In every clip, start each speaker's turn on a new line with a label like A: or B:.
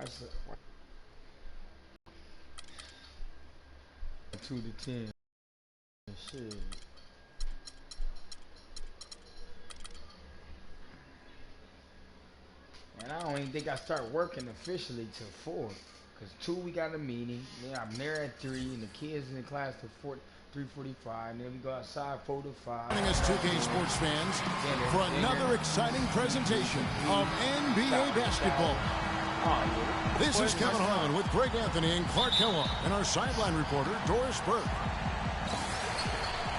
A: That's 2 to 10. Shit. And I don't even think I start working officially till 4. Cause 2 we got a meeting. Then I'm there at 3, and the kids in the class till 3:45. And then we go outside 4 to 5.
B: Joining us 2K Sports fans for another exciting presentation of NBA basketball. This is Kevin Harlan with Greg Anthony and Clark Kellogg and our sideline reporter Doris Burke.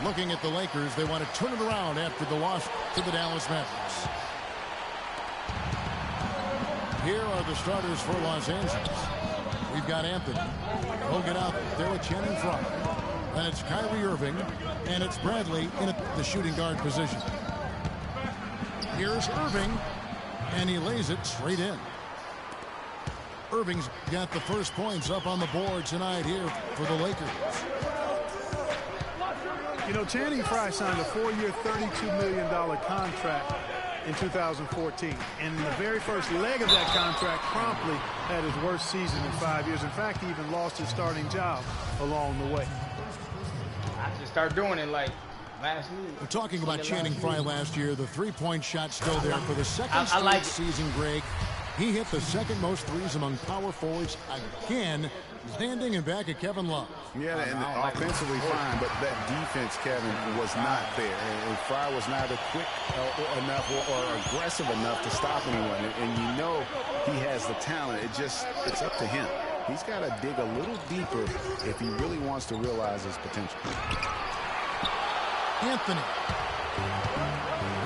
B: Looking at the Lakers, they want to turn it around after the loss to the Dallas Mavericks. Here are the starters for Los Angeles. We've got Anthony. He'll get out there with Channing Frye. Then it's Kyrie Irving, and it's Bradley in the shooting guard position. Here's Irving, and he lays it straight in. Irving's got the first points up on the board tonight here for the Lakers.
C: You know, Channing Frye signed a 4-year, $32 million contract in 2014. And in the very first leg of that contract, promptly had his worst season in 5 years. In fact, he even lost his starting job along the way.
A: I just start doing it like last week.
B: We're talking about Channing Frye last year. The three-point shot still there for the second straight season, Greg. He hit the second most threes among power forwards again, standing in back of Kevin Love.
D: Yeah, and offensively fine, but that defense, Kevin, was not there. And Frye was neither quick enough or aggressive enough to stop anyone. And you know he has the talent. It's up to him. He's got to dig a little deeper if he really wants to realize his potential.
B: Anthony.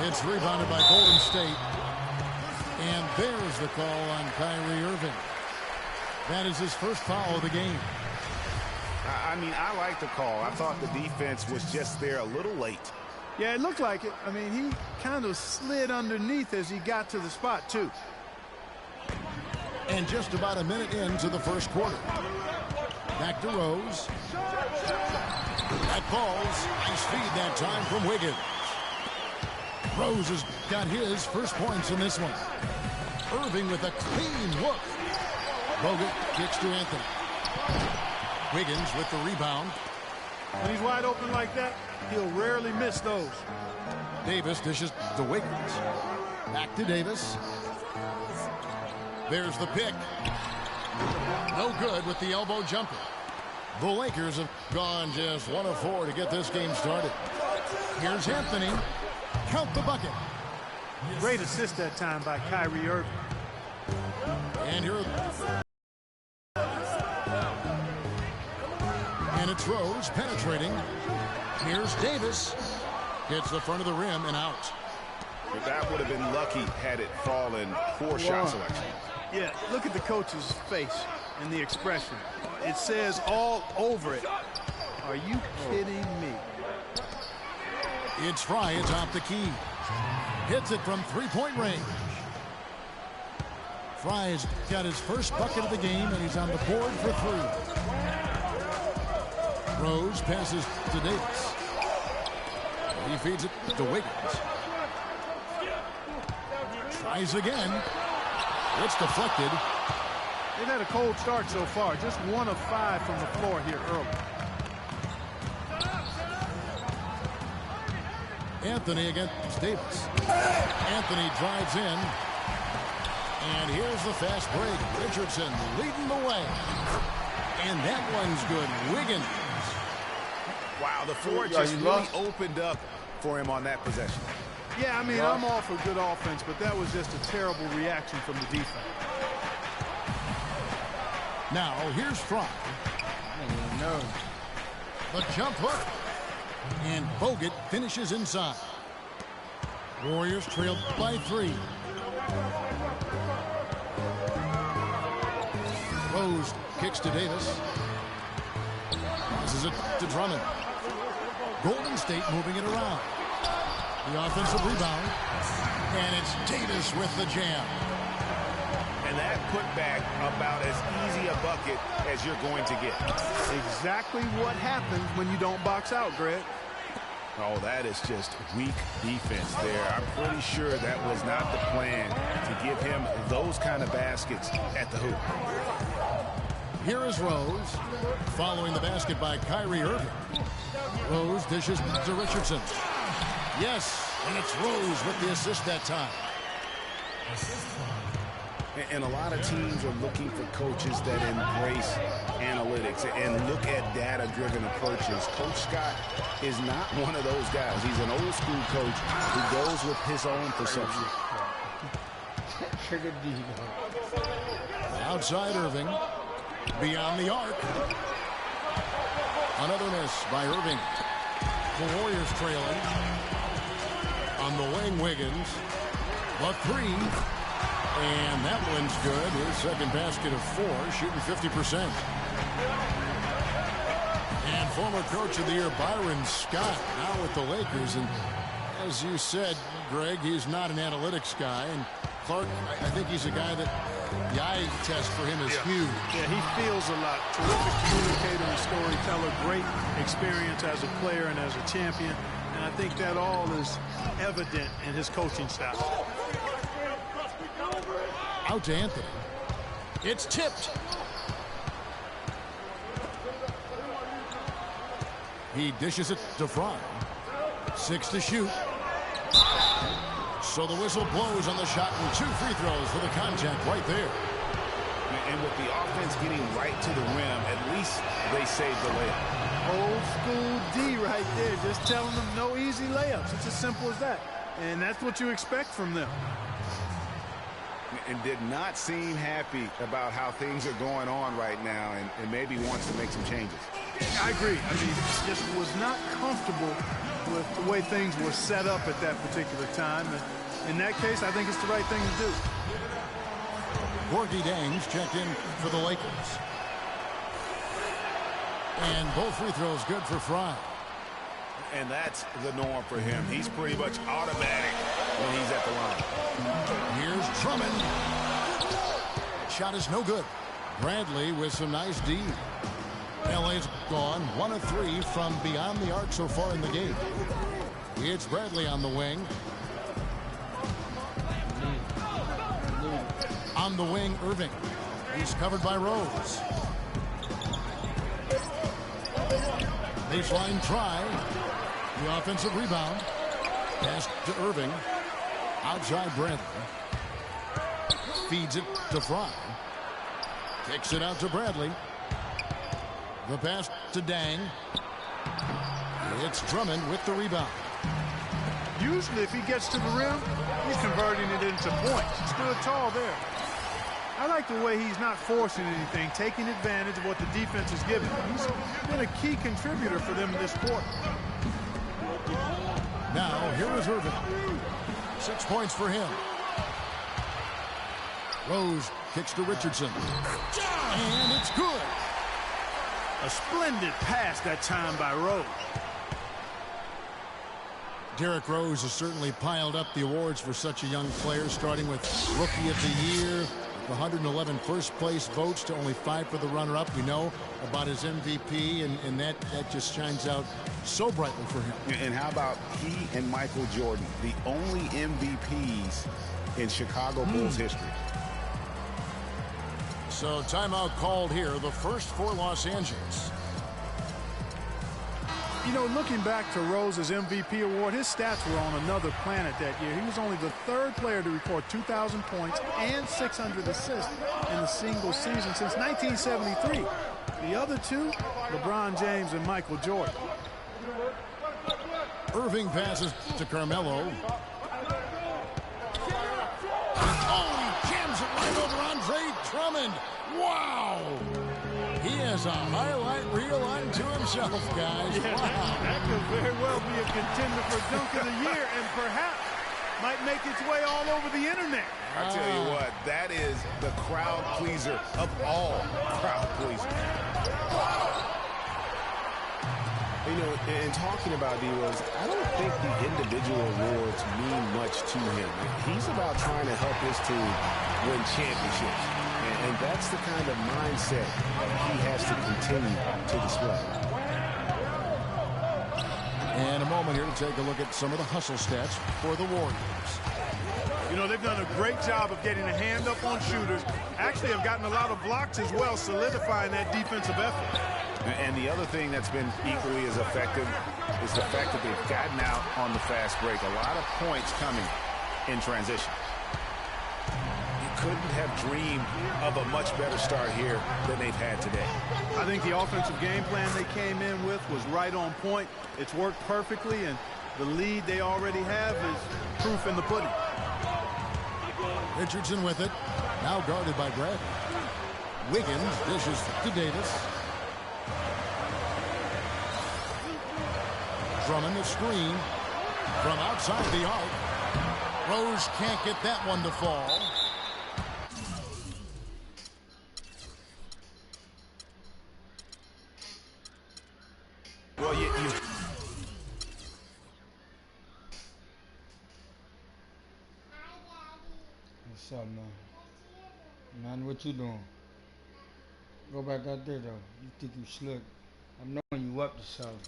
B: It's rebounded by Golden State. And there's the call on Kyrie Irving. That is his first foul of the game.
D: I mean, I like the call. I thought the defense was just there a little late.
C: Yeah, it looked like it. I mean, he kind of slid underneath as he got to the spot, too.
B: And just about a minute into the first quarter. Back to Rose. That falls. Nice feed that time from Wiggins. Rose has got his first points in this one. Irving with a clean look. Bogut kicks to Anthony. Wiggins with the rebound.
C: When he's wide open like that, he'll rarely miss those.
B: Davis dishes to Wiggins. Back to Davis. There's the pick. No good with the elbow jumper. The Lakers have gone just 1 of 4 to get this game started. Here's Anthony. Count the bucket.
C: Great assist that time by Kyrie Irving.
B: And here, and it's Rose penetrating. Here's Davis. Hits the front of the rim and out.
D: But that would have been lucky had it fallen. Poor shot selection.
C: Yeah, look at the coach's face and the expression. It says all over it. Are you kidding me?
B: It's Frye atop the key. Hits it from three-point range. Frye's got his first bucket of the game, and he's on the board for 3. Rose passes to Davis. He feeds it to Wiggins. Tries again. It's deflected.
C: They've had a cold start so far. Just 1 of 5 from the floor here early.
B: Anthony against Davis. Anthony drives in. And here's the fast break. Richardson leading the way. And that one's good. Wiggins.
D: Wow, the floor just really opened up for him on that possession.
C: Yeah, I mean, I'm all for good offense, but that was just a terrible reaction from the defense.
B: Now, here's Frye. The jump hook. And Bogut finishes inside. Warriors trailed by 3. Rose kicks to Davis. This is it to Drummond. Golden State moving it around. The offensive rebound. And it's Davis with the jam.
D: And that putback about as easy a bucket as you're going to get.
C: Exactly what happens when you don't box out, Greg.
D: Oh, that is just weak defense there. I'm pretty sure that was not the plan to give him those kind of baskets at the hoop.
B: Here is Rose, following the basket by Kyrie Irving. Rose dishes to Richardson. Yes, and it's Rose with the assist that time.
D: And a lot of teams are looking for coaches that embrace analytics and look at data-driven approaches. Coach Scott is not one of those guys. He's an old-school coach who goes with his own perception.
B: Outside Irving. Beyond the arc. Another miss by Irving. The Warriors trailing. On the wing, Wiggins. The three. And that one's good. His second basket of 4, shooting 50%. And former coach of the year, Byron Scott, now with the Lakers. And as you said, Greg, he's not an analytics guy. And Clark, I think he's a guy that the eye test for him is huge.
C: Yeah, he feels a lot. Terrific communicator and storyteller. Great experience as a player and as a champion. And I think that all is evident in his coaching style.
B: Out to Anthony. It's tipped. He dishes it to Fry. 6 to shoot. So the whistle blows on the shot and 2 free throws for the contact right there.
D: And with the offense getting right to the rim, at least they saved the layup.
C: Old school D right there. Just telling them no easy layups. It's as simple as that. And that's what you expect from them.
D: And did not seem happy about how things are going on right now and maybe wants to make some changes.
C: I agree. I mean, just was not comfortable with the way things were set up at that particular time. And in that case, I think it's the right thing to do.
B: Gorgie Dangs checked in for the Lakers. And both free throws good for Fry.
D: And that's the norm for him. He's pretty much automatic when he's at the line.
B: Here's Drummond. Shot is no good. Bradley with some nice D. LA's gone 1 of 3 from beyond the arc so far in the game. It's Bradley on the wing. On the wing, Irving. He's covered by Rose. Baseline try. The offensive rebound. Pass to Irving. Outside Bradley. Feeds it to Fry. Kicks it out to Bradley. The pass to Dang. It's Drummond with the rebound.
C: Usually if he gets to the rim, he's converting it into points. Stood tall there. I like the way he's not forcing anything, taking advantage of what the defense is giving him. He's been a key contributor for them in this quarter.
B: Now, here is Irving. 6 points for him. Rose kicks to Richardson. And it's good.
C: A splendid pass that time by Rose.
B: Derrick Rose has certainly piled up the awards for such a young player, starting with Rookie of the Year, 111 first-place votes to only 5 for the runner-up. We know about his MVP, and that just shines out so brightly for him.
D: And how about he and Michael Jordan, the only MVPs in Chicago Bulls history?
B: So timeout called here, the first for Los Angeles.
C: You know, looking back to Rose's MVP award, his stats were on another planet that year. He was only the 3rd player to record 2,000 points and 600 assists in a single season since 1973. The other 2, LeBron James and Michael Jordan.
B: Irving passes to Carmelo. Oh, he jams it right over Andre Drummond. Wow! He has a highlight reel unto himself, guys.
C: Yeah,
B: wow.
C: that could very well be a contender for Dunk of the Year and perhaps might make its way all over the internet.
D: I tell you what, that is the crowd pleaser of all crowd pleasers. You know, in talking about D-Rose, I don't think the individual awards mean much to him. He's about trying to help his team win championships. And that's the kind of mindset he has to continue to display.
B: And a moment here to take a look at some of the hustle stats for the Warriors.
C: You know, they've done a great job of getting a hand up on shooters. Actually, have gotten a lot of blocks as well, solidifying that defensive effort.
D: And the other thing that's been equally as effective is the fact that they've gotten out on the fast break. A lot of points coming in transition. You couldn't have dreamed of a much better start here than they've had today.
C: I think the offensive game plan they came in with was right on point. It's worked perfectly, and the lead they already have is proof in the pudding.
B: Richardson with it. Now guarded by Brad. Wiggins dishes to Davis. Drummond the screen from outside the arc. Rose can't get that one to fall.
D: Well,
A: What's up, man? Man, what you doing? Go back out there, though. You think you slick. I'm knowing you up to something.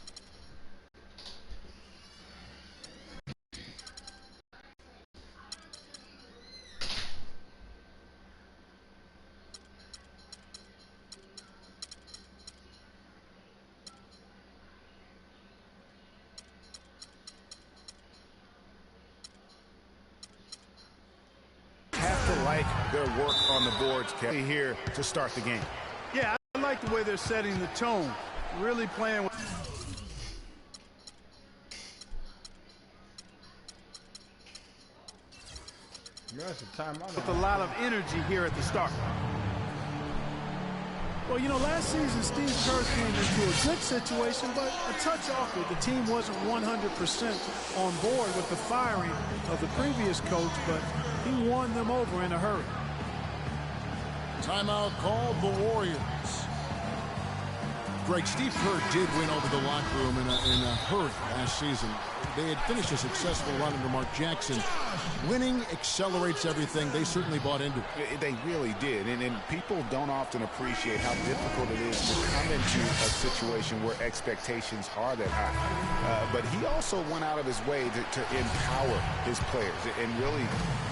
D: like their work on the boards here to start the game.
C: Yeah, I like the way they're setting the tone. Really playing with...
A: That's a timeout.
C: With a lot of energy here at the start. Well, you know, last season, Steve Kerr came into a good situation, but a touch awkward. The team wasn't 100% on board with the firing of the previous coach, but he won them over in a hurry.
B: Timeout called the Warriors. Greg, Steve Kerr did win over the locker room in a hurry last season. They had finished a successful run under Mark Jackson. Winning accelerates everything. They certainly bought into it.
D: They really did. And people don't often appreciate how difficult it is to come into a situation where expectations are that high. But he also went out of his way to empower his players and really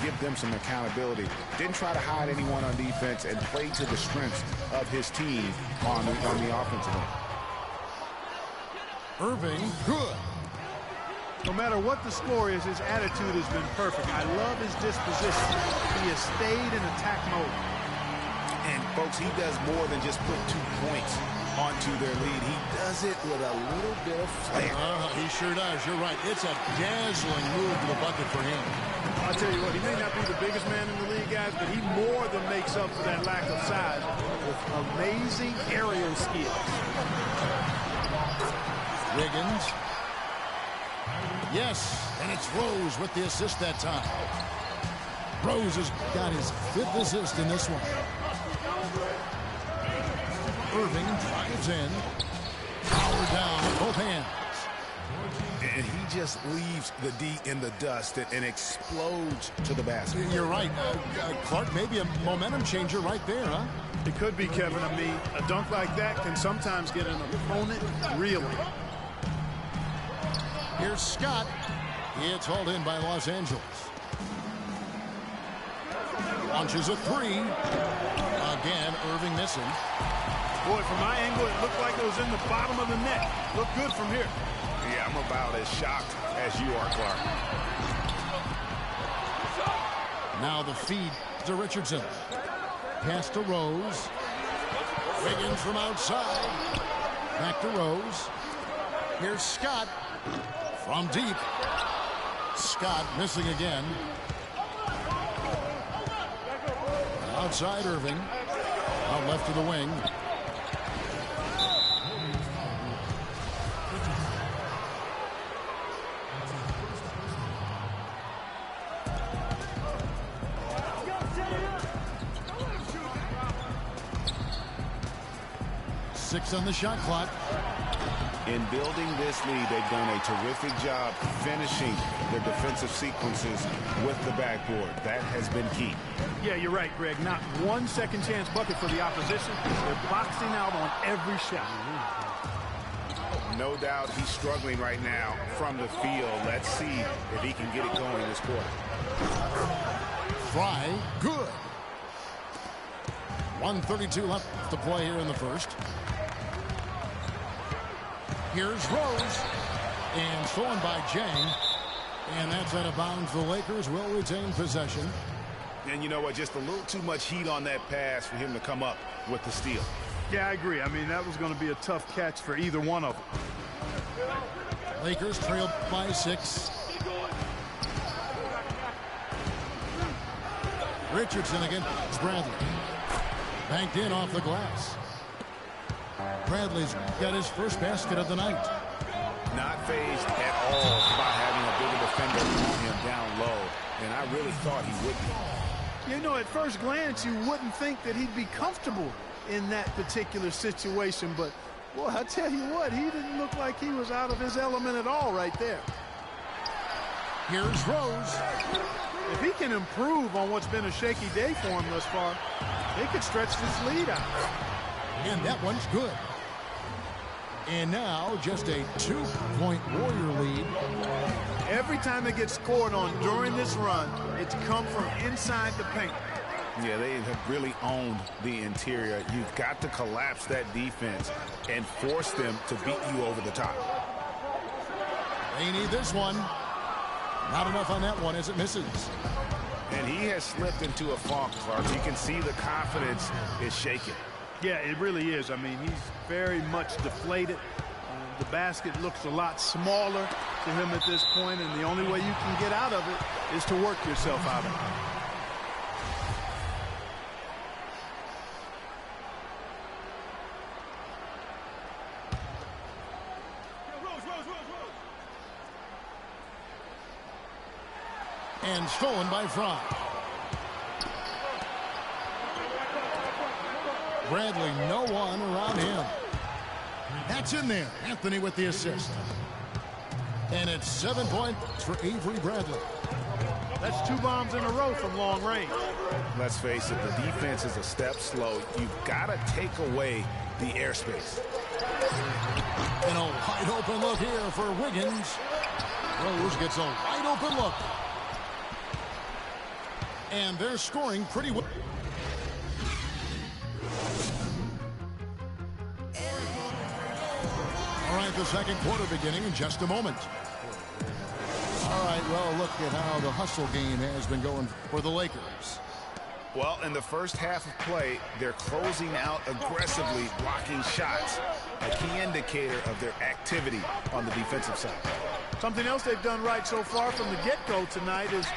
D: give them some accountability. Didn't try to hide anyone on defense and played to the strengths of his team on the offensive end.
B: Irving, good.
C: No matter what the score is, his attitude has been perfect. I love his disposition. He has stayed in attack mode.
D: And, folks, he does more than just put 2 points onto their lead. He does it with a little bit of flair.
B: He sure does. You're right. It's a dazzling move to the bucket for him.
C: I'll tell you what, he may not be the biggest man in the league, guys, but he more than makes up for that lack of size with amazing aerial skills.
B: Wiggins. Yes, and it's Rose with the assist that time. Rose has got his 5th assist in this one. Irving drives in. Power down with both hands.
D: And he just leaves the D in the dust and explodes to the basket.
B: You're right. Clark, maybe a momentum changer right there, huh?
C: It could be, Kevin. I mean, a dunk like that can sometimes get an opponent reeling.
B: Here's Scott. It's hauled in by Los Angeles. Launches a 3. Again, Irving missing.
C: Boy, from my angle, it looked like it was in the bottom of the net. Looked good from here.
D: Yeah, I'm about as shocked as you are, Clark.
B: Now the feed to Richardson. Pass to Rose. Wiggins from outside. Back to Rose. Here's Scott. From deep. Scott missing again. Outside Irving. Out left to the wing. Six on the shot clock.
D: In building this lead, they've done a terrific job finishing their defensive sequences with the backboard. That has been key.
C: Yeah, you're right, Greg. Not one second chance bucket for the opposition. They're boxing out on every shot.
D: No doubt he's struggling right now from the field. Let's see if he can get it going this quarter.
B: Fry, good. 1:32 left to play here in the first. Here's Rose. And stolen by Jang. And that's out of bounds. The Lakers will retain possession.
D: And you know what? Just a little too much heat on that pass for him to come up with the steal.
C: Yeah, I agree. I mean, that was going to be a tough catch for either one of them.
B: Lakers trail by 6. Richardson against Bradley. Banked in off the glass. Bradley's got his first basket of the night.
D: Not phased at all by having a bigger defender on him down low. And I really thought he would be.
C: You know, at first glance, you wouldn't think that he'd be comfortable in that particular situation. But, boy, I tell you what, he didn't look like he was out of his element at all right there.
B: Here's Rose.
C: If he can improve on what's been a shaky day for him thus far, they could stretch this lead out.
B: And that one's good. And now just a 2-point Warrior lead.
C: Every time it gets scored on during this run, it's come from inside the paint.
D: Yeah, they have really owned the interior. You've got to collapse that defense and force them to beat you over the top.
B: They need this one. Not enough on that one as it misses.
D: And he has slipped into a funk, Clark. You can see the confidence is shaking.
C: Yeah, it really is. I mean, he's very much deflated. The basket looks a lot smaller to him at this point, and the only way you can get out of it is to work yourself out of it.
B: And stolen by Fry. Bradley, no one around him. That's in there. Anthony with the assist. And it's 7 points for Avery Bradley.
C: That's 2 bombs in a row from long range.
D: Let's face it, the defense is a step slow. You've got to take away the airspace.
B: And a wide open look here for Wiggins. Rose gets a wide open look. And they're scoring pretty well. All right, the second quarter beginning in just a moment. All right, well, look at how the hustle game has been going for the Lakers.
D: Well, in the first half of play, they're closing out aggressively, blocking shots, a key indicator of their activity on the defensive side.
C: Something else they've done right so far from the get-go tonight is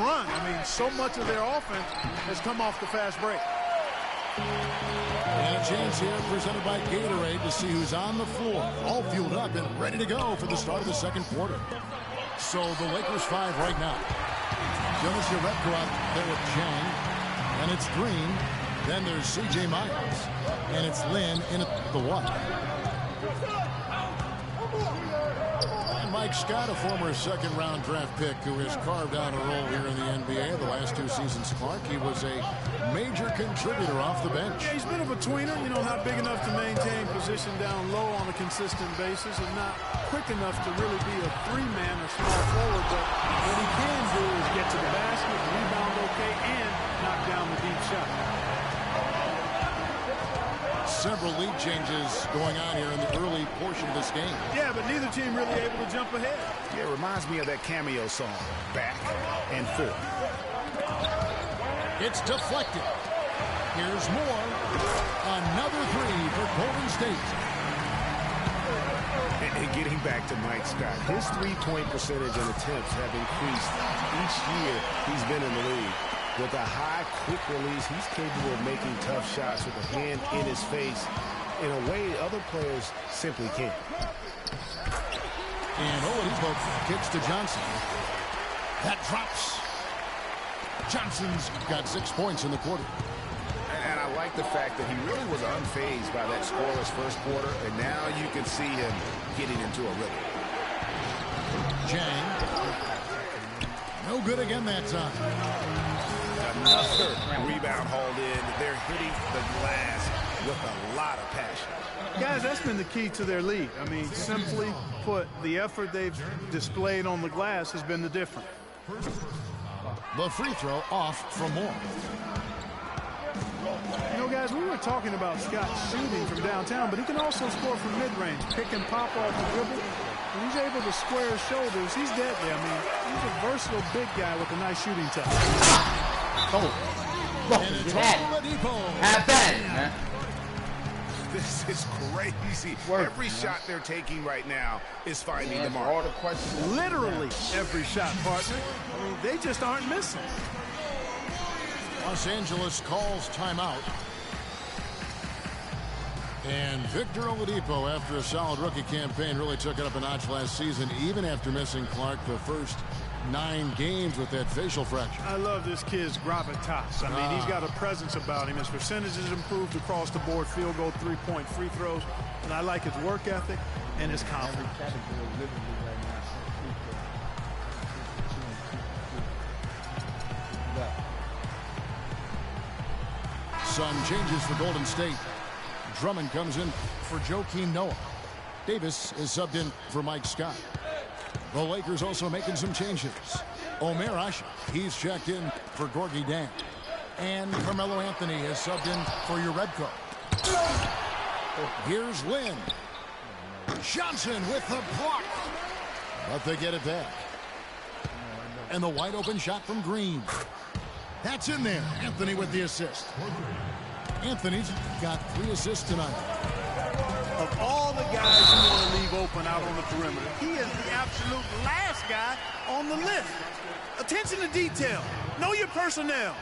C: run. I mean, so much of their offense has come off the fast break.
B: And a chance here presented by Gatorade to see who's on the floor, all fueled up and ready to go for the start of the second quarter. So the Lakers 5 right now. Jonas Jerebko out there with Jang. And it's Green. Then there's C.J. Myers. And it's Lynn in at the 1. And Mike Scott, a former second-round draft pick who has carved out a role here in the NBA the last 2 seasons, Clark. He was a major contributor off the bench.
C: Yeah, he's a bit of a tweener, you know, not big enough to maintain position down low on a consistent basis and not quick enough to really be a 3-man or small forward. But what he can do is get to the basket, rebound okay, and knock down the deep shot.
B: Several lead changes going on here in the early portion of this game.
C: Yeah, but neither team really able to jump ahead.
D: Yeah, it reminds me of that Cameo song, Back and Forth.
B: It's deflected. Here's more. Another 3 for Golden State.
D: And getting back to Mike Scott, his three-point percentage and attempts have increased each year he's been in the league. With a high, quick release, he's capable of making tough shots with a hand in his face in a way other players simply can't.
B: And Oladipo kicks to Johnson. That drops. Johnson's got 6 points in the quarter.
D: And I like the fact that he really was unfazed by that scoreless first quarter, and now you can see him getting into a rhythm.
B: Jang. No good again that time.
D: Another rebound hauled in. They're hitting the glass with a lot of passion.
C: Guys, guys, that's been the key to their lead. I mean, simply put, the effort they've displayed on the glass has been the difference.
B: The free throw off from Moore.
C: You know, guys, we were talking about Scott shooting from downtown, but he can also score from mid-range, pick and pop off the dribble. When he's able to square his shoulders, he's deadly. I mean, he's a versatile big guy with a nice shooting touch.
A: Have that, man.
D: This is crazy. Every shot they're taking right now is finding the mark.
A: All the questions.
C: Literally every shot, partner. I mean, they just aren't missing.
B: Los Angeles calls timeout. And Victor Oladipo, after a solid rookie campaign, really took it up a notch last season, even after missing Clark the first 9 games with that facial fracture.
C: I love this kid's gravitas. I mean, he's got a presence about him. His percentages improved across the board, field goal, three-point free throws. And I like his work ethic and his confidence.
B: Sun changes for Golden State. Drummond comes in for Joakim Noah. Davis is subbed in for Mike Scott. The Lakers also making some changes. Omer Asha, he's checked in for Gorgui Dieng. And Carmelo Anthony is subbed in for Uredko. Here's Lynn. Johnson with the block. But they get it back. And the wide open shot from Green. That's in there. Anthony with the assist. Anthony's got 3 assists tonight.
C: Of all the guys you want to leave open out on the perimeter, he is the absolute last guy on the list. Attention to detail. Know your personnel.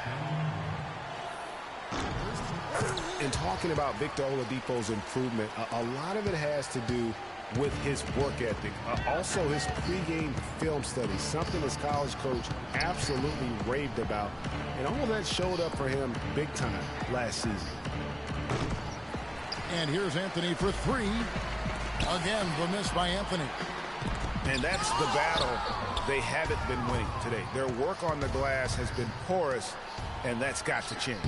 D: In talking about Victor Oladipo's improvement, a lot of it has to do with his work ethic. Also his pregame film studies, something his college coach absolutely raved about. And all of that showed up for him big time last season.
B: And here's Anthony for 3. Again, the miss by Anthony.
D: And that's the battle they haven't been winning today. Their work on the glass has been porous, and that's got to change.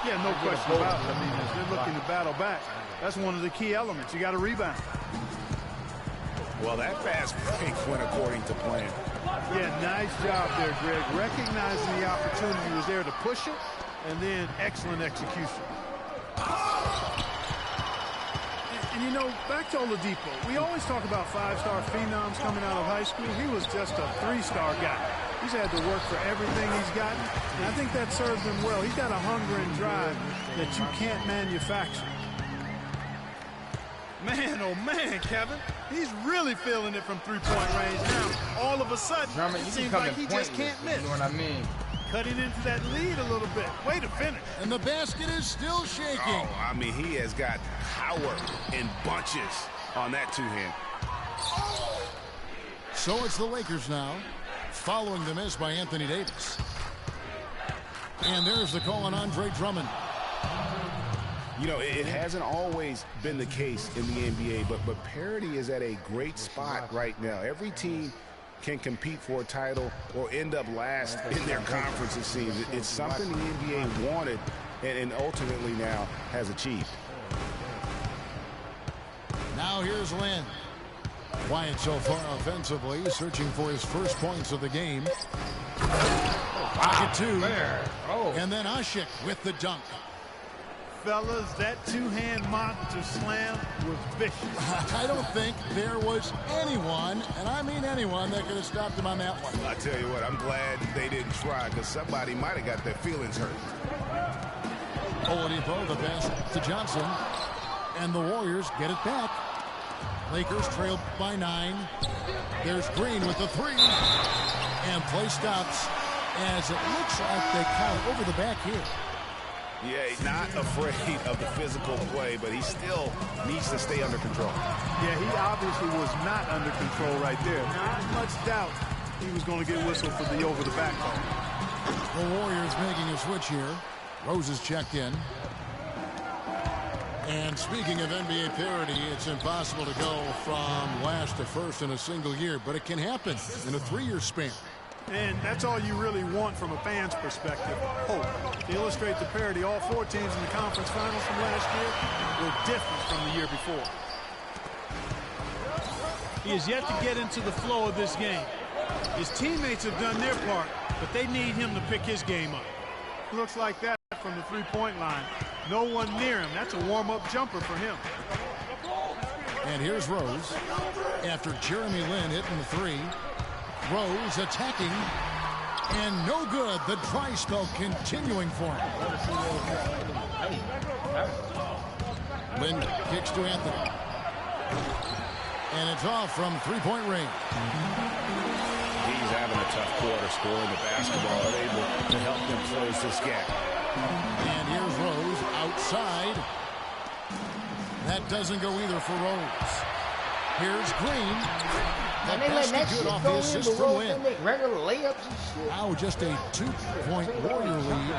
C: Yeah, no question about it. I mean, as they're looking to battle back, that's one of the key elements. You got to rebound.
D: Well, that fast break went according to plan.
C: Yeah, nice job there, Greg. Recognizing the opportunity was there to push it, and then excellent execution. And you know, back to Oladipo, we always talk about 5-star phenoms coming out of high school. He was just a 3-star guy. He's had to work for everything he's gotten, and I think that served him well. He's got a hunger and drive that you can't manufacture. Man, oh man, Kevin. He's really feeling it from 3-point range now. All of a sudden, it seems like he just can't miss.
A: You know what I mean?
C: Cutting into that lead a little bit. Way to finish.
B: And the basket is still shaking.
D: Oh, I mean, he has got power in bunches on that 2-hand.
B: So it's the Lakers now, following the miss by Anthony Davis. And there's the call on Andre Drummond.
D: You know, it hasn't always been the case in the NBA, but parity is at a great spot right now. Every team can compete for a title or end up last in their conference, it seems. It's something the NBA wanted and ultimately now has achieved.
B: Now here's Lynn. Quiet so far offensively, searching for his first points of the game. Pocket 2. And then Asik with the dunk.
C: Fellas, that 2-hand monster slam was vicious.
B: I don't think there was anyone, and I mean anyone, that could have stopped him on that one.
D: I tell you what, I'm glad they didn't try, because somebody might have got their feelings hurt.
B: Oladipo, the pass to Johnson, and the Warriors get it back. Lakers trail by 9. There's Green with the 3, and play stops as it looks like they count over the back here.
D: Yeah, he's not afraid of the physical play, but he still needs to stay under control.
C: Yeah, he obviously was not under control right there. Not much doubt he was going to get whistled for the over-the-back call.
B: The Warriors making a switch here. Rose is checked in. And speaking of NBA parity, it's impossible to go from last to first in a single year, but it can happen in a 3-year span.
C: And that's all you really want from a fan's perspective, hope. To illustrate the parity, all 4 teams in the conference finals from last year were different from the year before. He has yet to get into the flow of this game. His teammates have done their part, but they need him to pick his game up. Looks like that from the three-point line. No one near him. That's a warm-up jumper for him.
B: And here's Rose. After Jeremy Lin hitting the 3. Rose attacking. And no good. The dry spell continuing for him. Lin kicks to Anthony. And it's off from three-point range.
D: He's having a tough quarter scoring the basketball, able to help them close this gap.
B: And here's Rose outside. That doesn't go either for Rose. Here's Green.
A: And they let that shit
B: off
A: go
B: the
A: in
B: assist
A: the
B: from
A: road.
B: Lin.
A: They make regular layups and shit.
B: Now just a 2-point Warrior lead.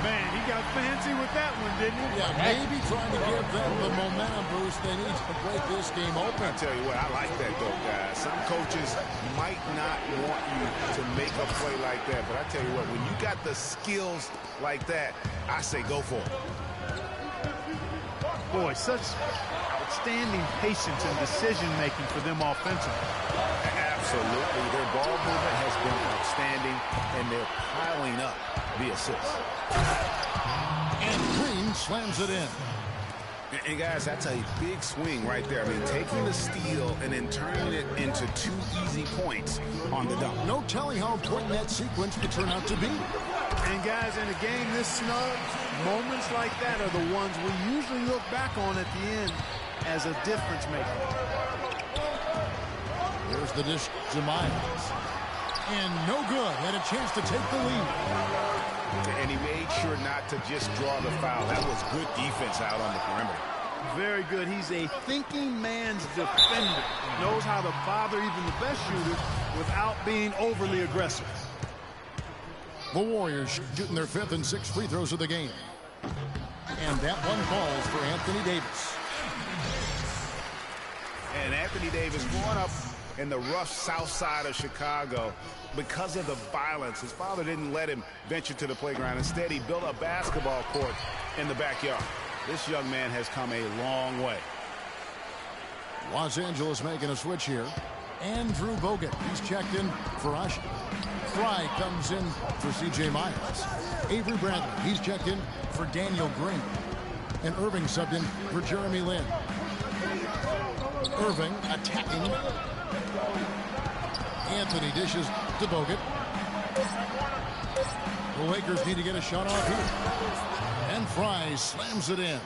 C: Man, he got fancy with that one, didn't he?
B: Yeah, maybe trying to give them the momentum boost they need to break this game open.
D: I tell you what, I like that though, guys. Some coaches might not want you to make a play like that, but I tell you what, when you got the skills like that, I say go for it.
C: Boy, such outstanding patience and decision-making for them offensively.
D: Absolutely. Their ball movement has been outstanding, and they're piling up the assists.
B: And Green slams it in.
D: And guys, that's a big swing right there. I mean, taking the steal and then turning it into 2 easy points on the dunk.
B: No telling how important that sequence could turn out to be.
C: And guys, in a game this snug, moments like that are the ones we usually look back on at the end as a difference maker.
B: There's the dish to Miles. And no good. Had a chance to take the lead.
D: And he made sure not to just draw the foul. That was good defense out on the perimeter.
C: Very good. He's a thinking man's defender. Knows how to bother even the best shooters without being overly aggressive.
B: The Warriors shooting their 5th and 6th free throws of the game. And that one falls for Anthony Davis.
D: And Anthony Davis growing up in the rough south side of Chicago, because of the violence, his father didn't let him venture to the playground. Instead, he built a basketball court in the backyard. This young man has come a long way.
B: Los Angeles making a switch here. Andrew Bogut, he's checked in for Usher. Fry comes in for C.J. Miles. Avery Bradley, he's checked in for Daniel Green. And Irving subbed in for Jeremy Lin. Irving attacking. Anthony dishes to Bogut. The Lakers need to get a shot off here. And Fry slams it in.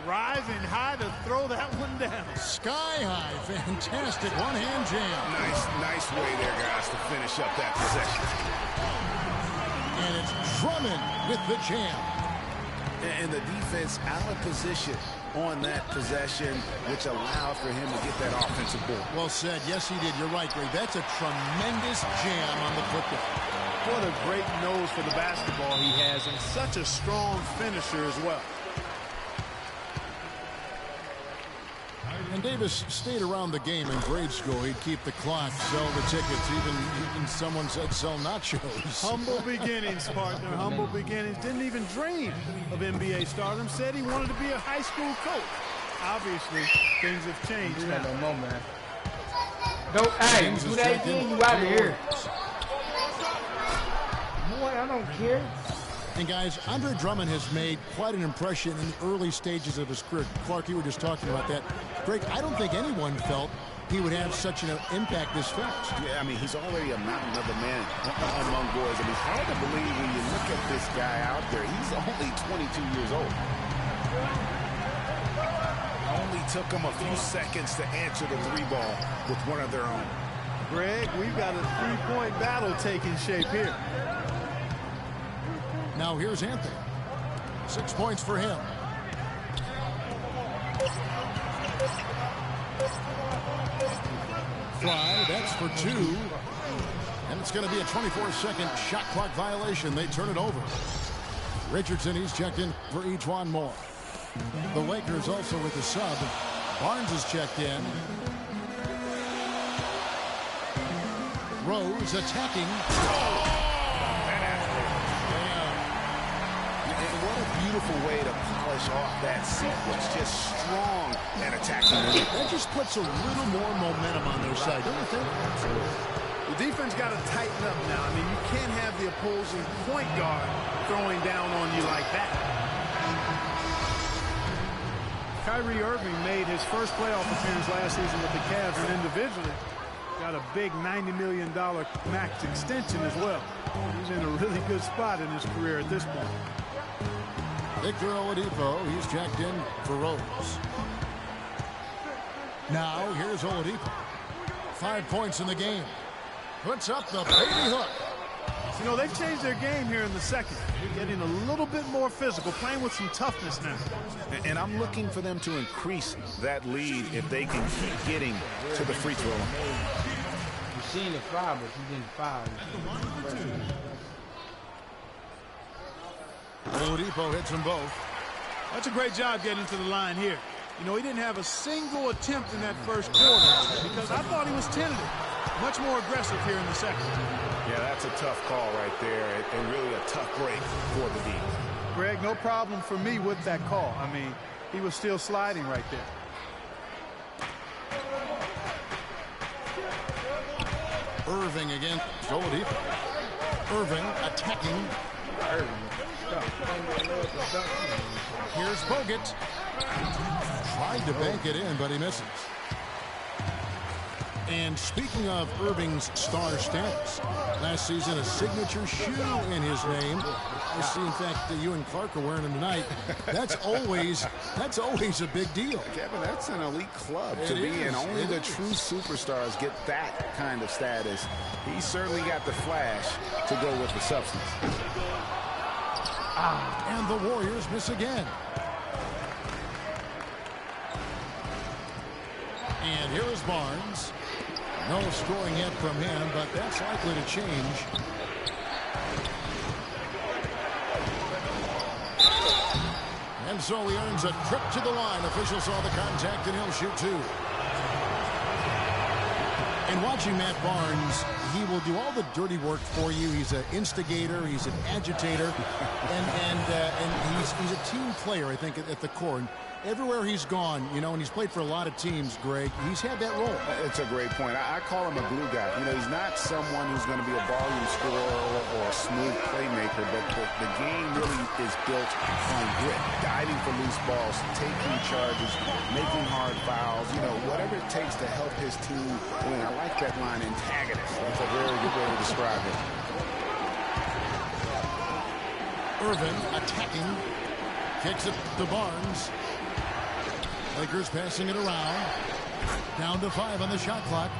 C: Rising high to throw that one down.
B: Sky high. Fantastic one-hand jam.
D: Nice way there, guys, to finish up that possession.
B: And it's Drummond with the jam.
D: And the defense out of position on that possession, which allowed for him to get that offensive board.
B: Well said. Yes, he did. You're right, Greg. That's a tremendous jam on the football.
C: What a great nose for the basketball he has, and such a strong finisher as well.
B: And Davis stayed around the game in grade school. He'd keep the clock, sell the tickets. Even someone said sell nachos.
C: Humble beginnings, partner. Humble beginnings. Didn't even dream of NBA stardom. Said he wanted to be a high school coach. Obviously, things have changed now.
A: No more, man. Don't, hey, do that again, you out of here. Boy, I don't care.
B: And guys, Andre Drummond has made quite an impression in the early stages of his career. Clark, you were just talking about that. Greg, I don't think anyone felt he would have such an impact this fast.
D: Yeah, I mean, he's already a mountain of a man among boys. I mean, it's hard to believe when you look at this guy out there. He's only 22 years old. Only took him a few seconds to answer the 3-ball with one of their own.
C: Greg, we've got a three-point battle taking shape here.
B: Now here's Anthony. 6 points for him. Fry, that's for 2. And it's going to be a 24-second shot clock violation. They turn it over. Richardson, he's checked in for Ejuan Moore. The Lakers also with the sub. Barnes is checked in. Rose attacking.
D: And what a beautiful way to polish off that sequence. Just strong and attacking.
B: That just puts a little more momentum on their side, don't you think?
C: The defense got to tighten up now. I mean, you can't have the opposing point guard throwing down on you like that. Kyrie Irving made his first playoff appearance last season with the Cavs, and individually got a big $90 million max extension as well. He's in a really good spot in his career at this point.
B: Victor Oladipo, he's checked in for Rose. Now, here's Oladipo. 5 points in the game. Puts up the baby hook.
C: You know, they've changed their game here in the second. They're getting a little bit more physical, playing with some toughness now.
D: And I'm looking for them to increase that lead if they can keep getting to the free throw line.
A: You've seen the foul, but you didn't foul.
B: Oladipo hits them both.
C: That's a great job getting to the line here. You know, he didn't have a single attempt in that first quarter because I thought he was tentative. Much more aggressive here in the second.
D: Yeah, that's a tough call right there, and really a tough break for the D.
C: Greg, no problem for me with that call. I mean, he was still sliding right there.
B: Irving again. Oladipo. Irving attacking. Here's Bogut. Tried to bank it in, but he misses. And speaking of Irving's star status, last season a signature shoe in his name. I see, in fact, that you and Clark are wearing them tonight. That's always a big deal.
D: Kevin, that's an elite club to be in. Only the true superstars get that kind of status. He certainly got the flash to go with the substance.
B: And the Warriors miss again. And here is Barnes. No scoring yet from him, but that's likely to change. And so he earns a trip to the line. Officials saw the contact, and he'll shoot two. And watching Matt Barnes, he will do all the dirty work for you. He's an instigator. He's an agitator. And he's a team player, I think, at the core. And everywhere he's gone, you know, and he's played for a lot of teams, Greg, he's had that role.
D: It's a great point. I call him a glue guy. You know, he's not someone who's going to be a volume scorer or a smooth playmaker, but the game really is built on grit, diving for loose balls, taking charges, making hard fouls, you know, whatever it takes to help his team win. I like that line, antagonist. That's a very good way to describe it.
B: Irvin attacking. Kicks it to Barnes. Lakers passing it around. Down to 5 on the shot clock.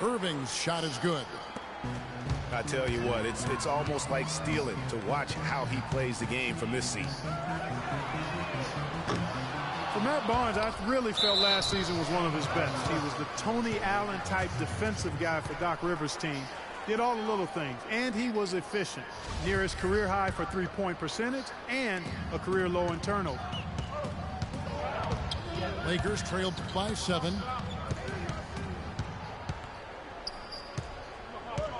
B: Irving's shot is good.
D: I tell you what, it's almost like stealing to watch how he plays the game from this seat.
C: For Matt Barnes, I really felt last season was one of his best. He was the Tony Allen type defensive guy for Doc Rivers' team. Did all the little things, and he was efficient. Near his career high for three-point percentage and a career low in turnover.
B: Lakers trailed by 7.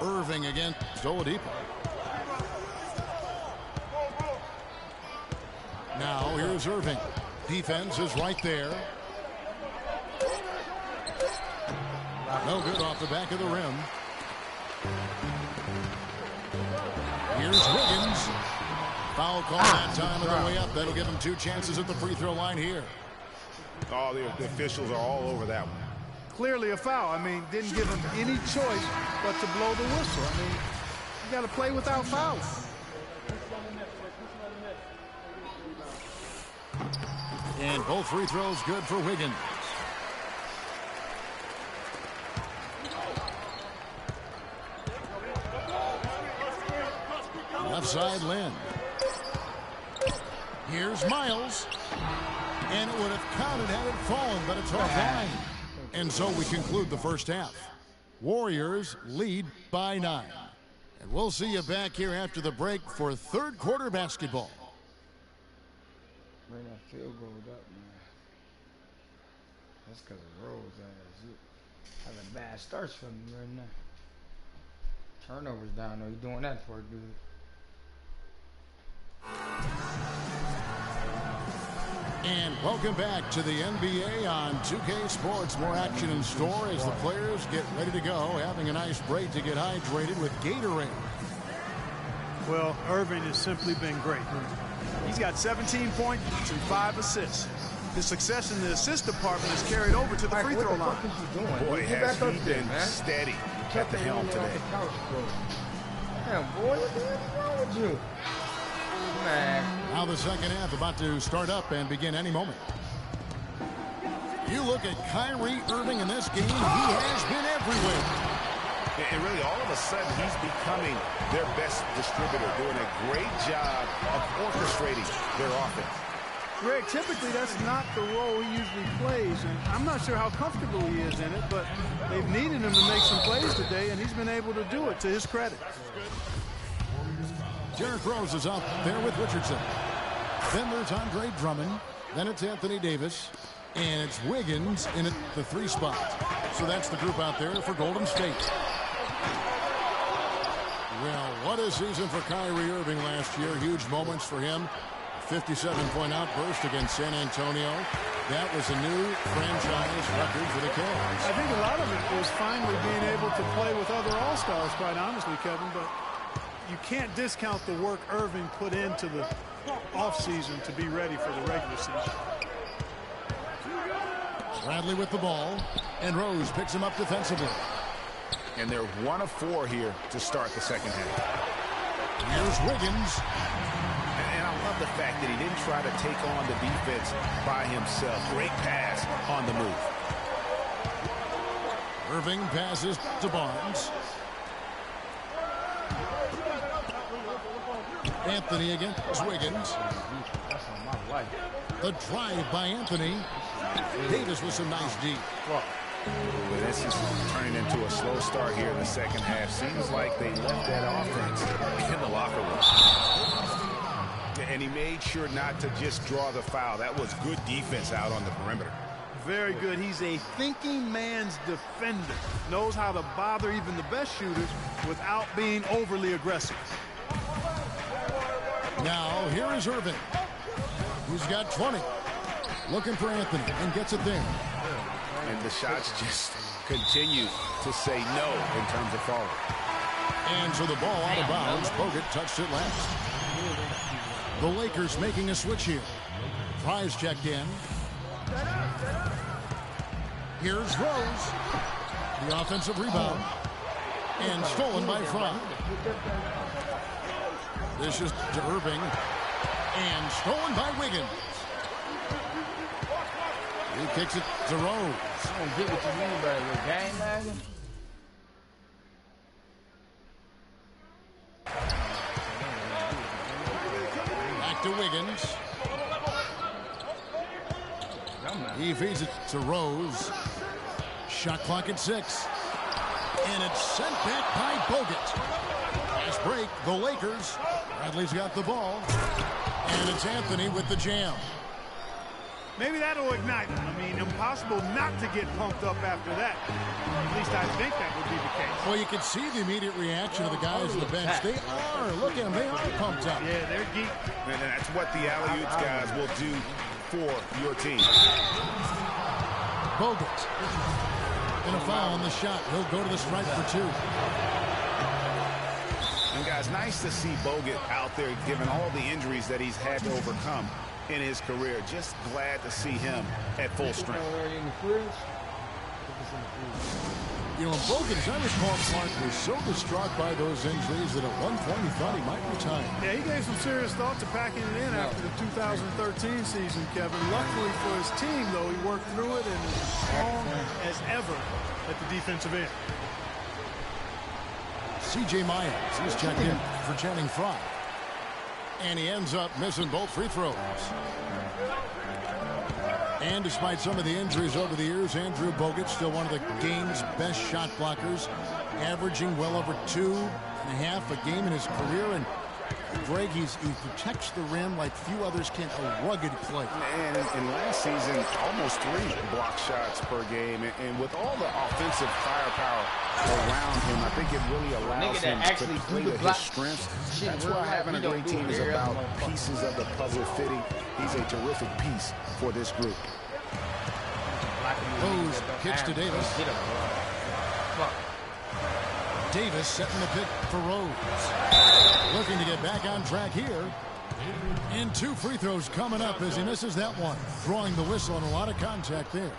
B: Irving against Oladipo. Now here's Irving. Defense is right there. No good off the back of the rim. Here's Wiggins. Foul call that time on the way up. That'll give him 2 chances at the free throw line here.
D: Oh, the officials are all over that one.
C: Clearly a foul. I mean, didn't give him any choice but to blow the whistle. I mean, you got to play without fouls.
B: And both free throws good for Wiggins. Left side, Lynn. Here's Miles. And it would have counted had it fallen, but it's offline. And so we conclude the first half. Warriors lead by 9. And we'll see you back here after the break for third quarter basketball.
A: Bring that field goal up, man. That's because of Rose. Having bad starts for me right now. Turnovers down, though. He's doing that for a good.
B: And welcome back to the NBA on 2K Sports. More action in store as the players get ready to go, having a nice break to get hydrated with Gatorade.
C: Well, Irving has simply been great. He's got 17 points and 5 assists. His success in the assist department is carried over to the free throw line.
A: What the fuck is he doing?
D: Boy, has he been steady at the helm today.
A: Damn, boy, what the hell is wrong with you? Man.
B: Now the second half about to start up and begin any moment. You look at Kyrie Irving in this game, he has been everywhere.
D: And really, all of a sudden, he's becoming their best distributor, doing a great job of orchestrating their offense.
C: Greg, typically that's not the role he usually plays, and I'm not sure how comfortable he is in it, but they've needed him to make some plays today, and he's been able to do it to his credit.
B: Derrick Rose is up there with Richardson. Then there's Andre Drummond. Then it's Anthony Davis. And it's Wiggins in at the 3 spot. So that's the group out there for Golden State. Well, what a season for Kyrie Irving last year. Huge moments for him. 57-point outburst against San Antonio. That was a new franchise record for the Cavs.
C: I think a lot of it was finally being able to play with other All-Stars, quite honestly, Kevin, but you can't discount the work Irving put into the offseason to be ready for the regular season.
B: Bradley with the ball, and Rose picks him up defensively.
D: And they're 1 of 4 here to start the second half.
B: Here's Wiggins.
D: And I love the fact that he didn't try to take on the defense by himself. Great pass on the move.
B: Irving passes to Barnes. Anthony against Wiggins. The drive by Anthony. Davis with some nice D.
D: Well, this is turning into a slow start here in the second half. Seems like they left that offense in the locker room. And he made sure not to just draw the foul. That was good defense out on the perimeter.
C: Very good. He's a thinking man's defender. Knows how to bother even the best shooters without being overly aggressive.
B: Now, here is Irving. He's got 20. Looking for Anthony and gets it there.
D: And the shots just continue to say no in terms of falling.
B: And so the ball out of bounds. Bogut touched it last. The Lakers making a switch here. Prize checked in. Here's Rose. The offensive rebound. And stolen by Fry. This is to Irving. And stolen by Wiggins. He kicks it to Rose.
A: I don't get what you mean by the game, man.
B: Back to Wiggins. He feeds it to Rose. Shot clock at 6. And it's sent back by Bogut. Last break, the Lakers. Bradley's got the ball. And it's Anthony with the jam.
C: Maybe that'll ignite him. I mean, impossible not to get pumped up after that. At least I think that would be the case.
B: Well, you can see the immediate reaction of the guys on the bench. They are. Look at them. They are pumped up.
C: Yeah, they're geek.
D: And that's what the alley-oops guys will do for your team.
B: Bogut. And a foul on the shot. He'll go to the stripe for 2.
D: And guys, nice to see Bogut out there given all the injuries that he's had to overcome in his career. Just glad to see him at full strength.
B: You know, Bogut, as I recall, Clark was so distraught by those injuries that at one point he thought he might retire.
C: Yeah, he gave some serious thought to packing it in after the 2013 season, Kevin. Luckily for his team, though, he worked through it and is as strong as ever at the defensive end.
B: C.J. Myers, he's checked in for Channing Frye. And he ends up missing both free throws. And despite some of the injuries over the years, Andrew Bogut still one of the game's best shot blockers, averaging well over 2.5 a game in his career. And Greg, he protects the rim like few others can. A rugged play.
D: And in last season, almost 3 block shots per game. And with all the offensive firepower around him, I think it really allows him to play to his strengths. That's why having a great team is about pieces of the puzzle fitting. He's a terrific piece for this group.
B: Rose kicks to Davis. Davis setting the pick for Rose. Looking to get back on track here. And 2 free throws coming up as he misses that one. Drawing the whistle and a lot of contact there.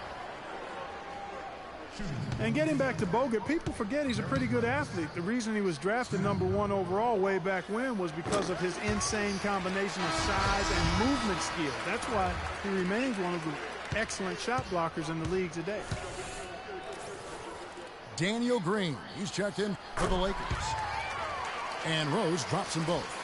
C: And getting back to Bogut, people forget he's a pretty good athlete. The reason he was drafted #1 overall way back when was because of his insane combination of size and movement skill. That's why he remains one of the excellent shot blockers in the league today.
B: Daniel Green, he's checked in for the Lakers. And Rose drops them both.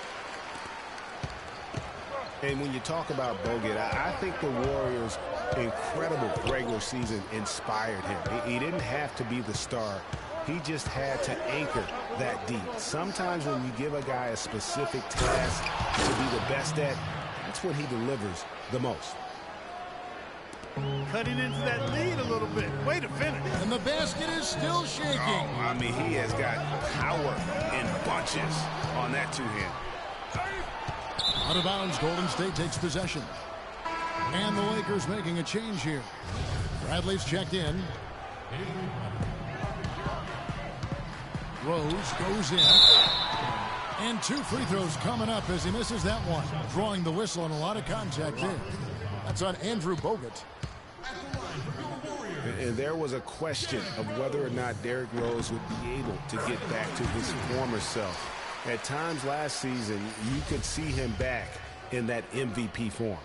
D: And when you talk about Bogut, I think the Warriors' incredible regular season inspired him. He didn't have to be the star. He just had to anchor that deep. Sometimes when you give a guy a specific task to be the best at, that's when he delivers the most.
C: Cutting into that lead a little bit. Way to finish.
B: And the basket is still shaking.
D: Oh, I mean, he has got power in bunches on that 2-hand.
B: Out of bounds, Golden State takes possession. And the Lakers making a change here. Bradley's checked in. Rose goes in. And 2 free throws coming up as he misses that one. Drawing the whistle and a lot of contact there. That's on Andrew Bogut.
D: And there was a question of whether or not Derrick Rose would be able to get back to his former self. At times last season, you could see him back in that MVP form.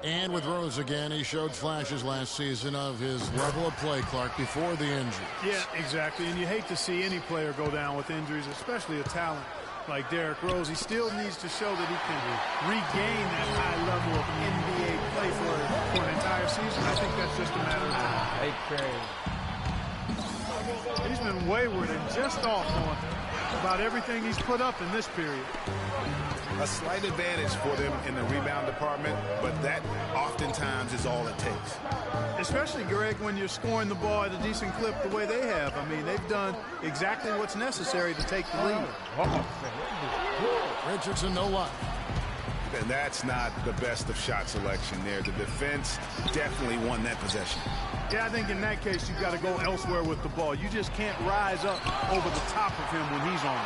B: And with Rose again, he showed flashes last season of his level of play, Clark, before the injury.
C: Yeah, exactly. And you hate to see any player go down with injuries, especially a talent like Derrick Rose. He still needs to show that he can regain that high level of NBA play for an entire season. I think that's just a matter of time.
A: Hey, crazy.
C: He's been wayward and just off on about everything he's put up in this period.
D: A slight advantage for them in the rebound department, but that oftentimes is all it takes.
C: Especially, Greg, when you're scoring the ball at a decent clip the way they have. I mean, they've done exactly what's necessary to take the lead.
B: Richardson, no luck.
D: And that's not the best of shot selection there. The defense definitely won that possession.
C: Yeah, I think in that case, you've got to go elsewhere with the ball. You just can't rise up over the top of him when he's on.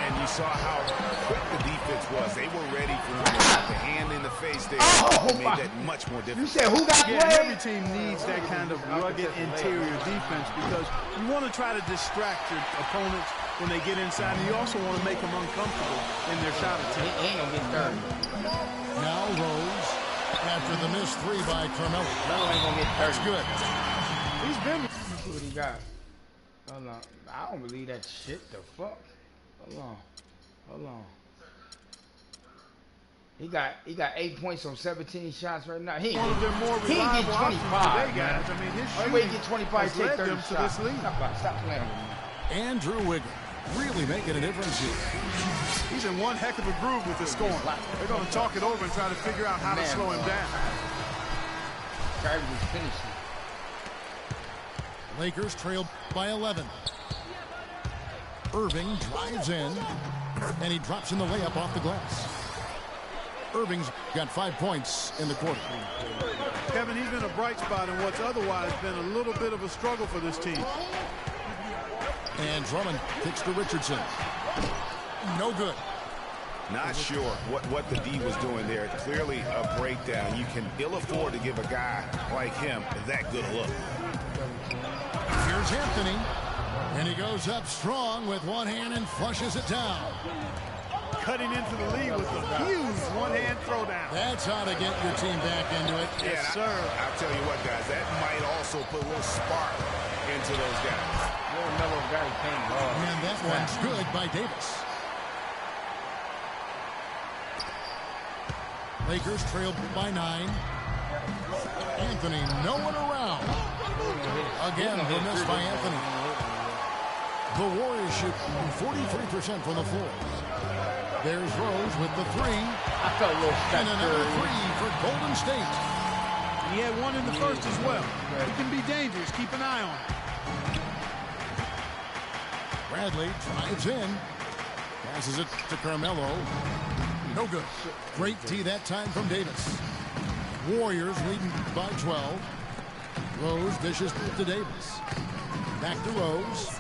D: And you saw how quick the defense was. They were ready for him to have the hand in the face there. It made that much more difficult.
A: You said who got
C: Yeah,
A: played?
C: every team needs that kind of rugged interior defense because you want to try to distract your opponents when they get inside, and you also want to make them uncomfortable in their shot attempt.
A: He ain't gonna get 30.
B: Now Rose after the missed 3 by Carmelo.
A: Melo ain't gonna get 30.
B: That's good.
C: He's been.
A: See what he got. Hold on. I don't believe that shit. The fuck? Hold on. Hold on. He got 8 points on 17 shots right now. He
C: One of their more
A: he ain't get
C: reliable options
A: 25,
C: today,
A: man.
C: guys. I mean, his
A: Only way he
C: shooting
A: get 25,
C: has
A: take
C: led
A: 30
C: them to
A: shots.
C: this lead.
A: Stop playing with me.
B: Andrew Wiggins really making a difference here.
C: He's in one heck of a groove with the scoring. They're going to talk it over and try to figure out how to slow him down.
A: Kyrie was finishing.
B: Lakers trail by 11. Irving drives in, and he drops in the layup off the glass. Irving's got 5 points in the quarter.
C: Kevin, he's been a bright spot in what's otherwise been a little bit of a struggle for this team.
B: And Drummond kicks to Richardson. No good.
D: Not sure what the D was doing there. Clearly a breakdown. You can ill afford to give a guy like him that good a look.
B: Here's Anthony. And he goes up strong with one hand and flushes it down.
C: Cutting into the lead with a huge one-hand throwdown.
B: That's how to get your team back into it.
C: Yes, sir.
D: I'll tell you what, guys, that might also put a little spark into those guys.
A: Melo got his paint ball.
B: And that one's good by Davis. Lakers trail by 9. Anthony, no one around. Again, the miss by Anthony. The Warriors shoot 43% from the floor. There's Rose with the three.
A: I felt a little
B: And another
A: stuck.
B: three for Golden State.
C: He had one in the first as well. He can be dangerous. Keep an eye on him.
B: Bradley drives in. Passes it to Carmelo. No good. Great tee that time from Davis. Warriors leading by 12. Rose dishes to Davis. Back to Rose.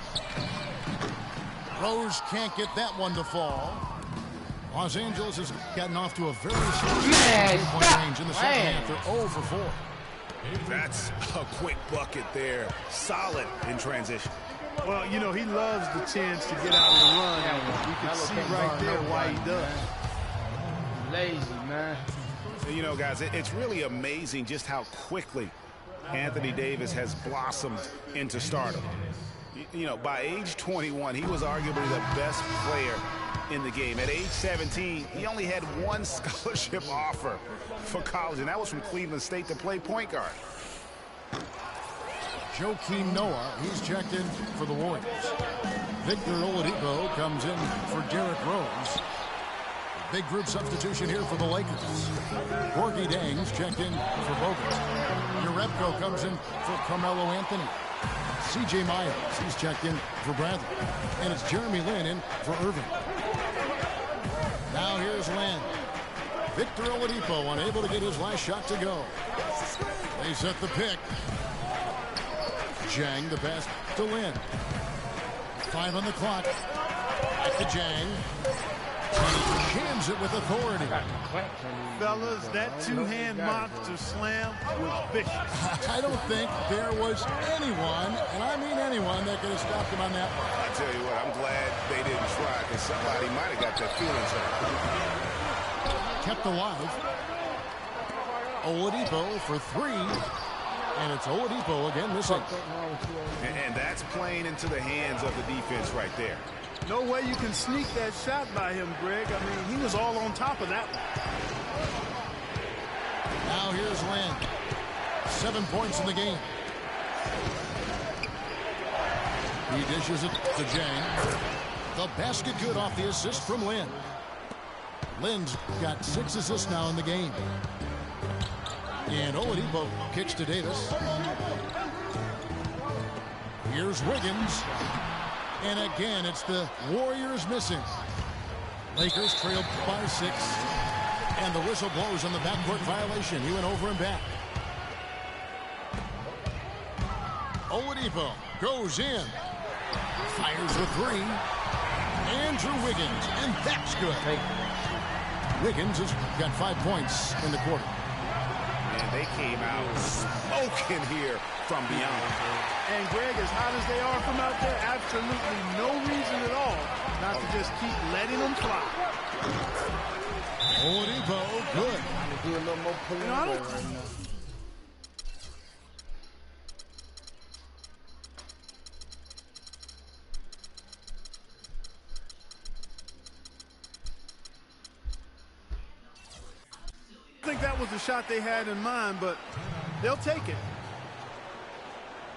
B: Rose can't get that one to fall. Los Angeles has gotten off to a very slow three-point range in the second half. They're 0 for 4.
D: That's a quick bucket there. Solid in transition.
C: Well, you know, he loves the chance to get out and run. You can see right there why he does.
A: Lazy, man.
D: You know, guys, it's really amazing just how quickly Anthony Davis has blossomed into stardom. You know, by age 21, he was arguably the best player in the game. At age 17, he only had one scholarship offer for college, and that was from Cleveland State to play point guard.
B: Joakim Noah, he's checked in for the Warriors. Victor Oladipo comes in for Derrick Rose. Big group substitution here for the Lakers. Gorgie Dang's checked in for Bogut. Jerebko comes in for Carmelo Anthony. C.J. Myers, he's checked in for Bradley. And it's Jeremy Lin in for Irving. Now here's Lin. Victor Oladipo unable to get his last shot to go. They set the pick. Jang, the pass to Lin. 5 on the clock. Back to Jang. And he jams it with authority.
C: Fellas, that two-hand monster slam was vicious.
B: I don't think there was anyone, and I mean anyone, that could have stopped him on that one.
D: I tell you what, I'm glad they didn't try, because somebody might have got their feelings hurt.
B: Kept alive. Oladipo for 3. And it's Oladipo again missing.
D: And that's playing into the hands of the defense right there.
C: No way you can sneak that shot by him, Greg. I mean, he was all on top of that one.
B: Now here's Lin. 7 points in the game. He dishes it to Jang. The basket good off the assist from Lin. Lin's got 6 assists now in the game. And Oladipo kicks to Davis. Here's Wiggins. And again, it's the Warriors missing. Lakers trail by 6. And the whistle blows on the backcourt violation. He went over and back. Oladipo goes in. Fires with 3. Andrew Wiggins. And that's good. Wiggins has got 5 points in the quarter.
D: And they came out smoking here from beyond.
C: And Greg, as hot as they are from out there, absolutely no reason at all not to just keep letting them fly.
B: Oladipo, good.
A: Do a little more pulling
C: I don't-
A: right now.
C: I think that was the shot they had in mind, but they'll take it.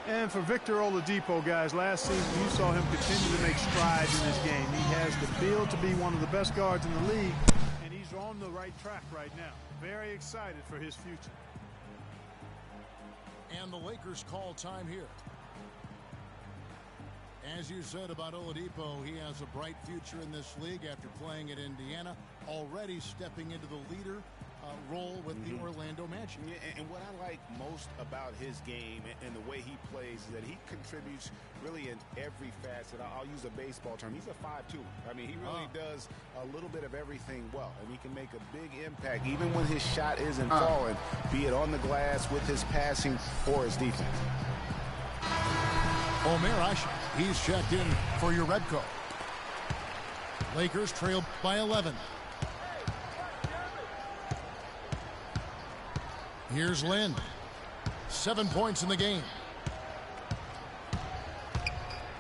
C: And for Victor Oladipo, guys, last season you saw him continue to make strides in this game. He has the build to be one of the best guards in the league, and he's on the right track right now. Very excited for his future.
B: And the Lakers call time here. As you said about Oladipo, he has a bright future in this league after playing at Indiana, already stepping into the leader role with the Orlando Magic.
D: Yeah, and what I like most about his game and the way he plays is that he contributes really in every facet. I'll use a baseball term. He's a 5-2. I mean, he really does a little bit of everything well, and he can make a big impact even when his shot isn't falling, be it on the glass with his passing or his defense.
B: Omer Asher, he's checked in for Jerebko. Lakers trail by 11. Here's Lin. 7 points in the game.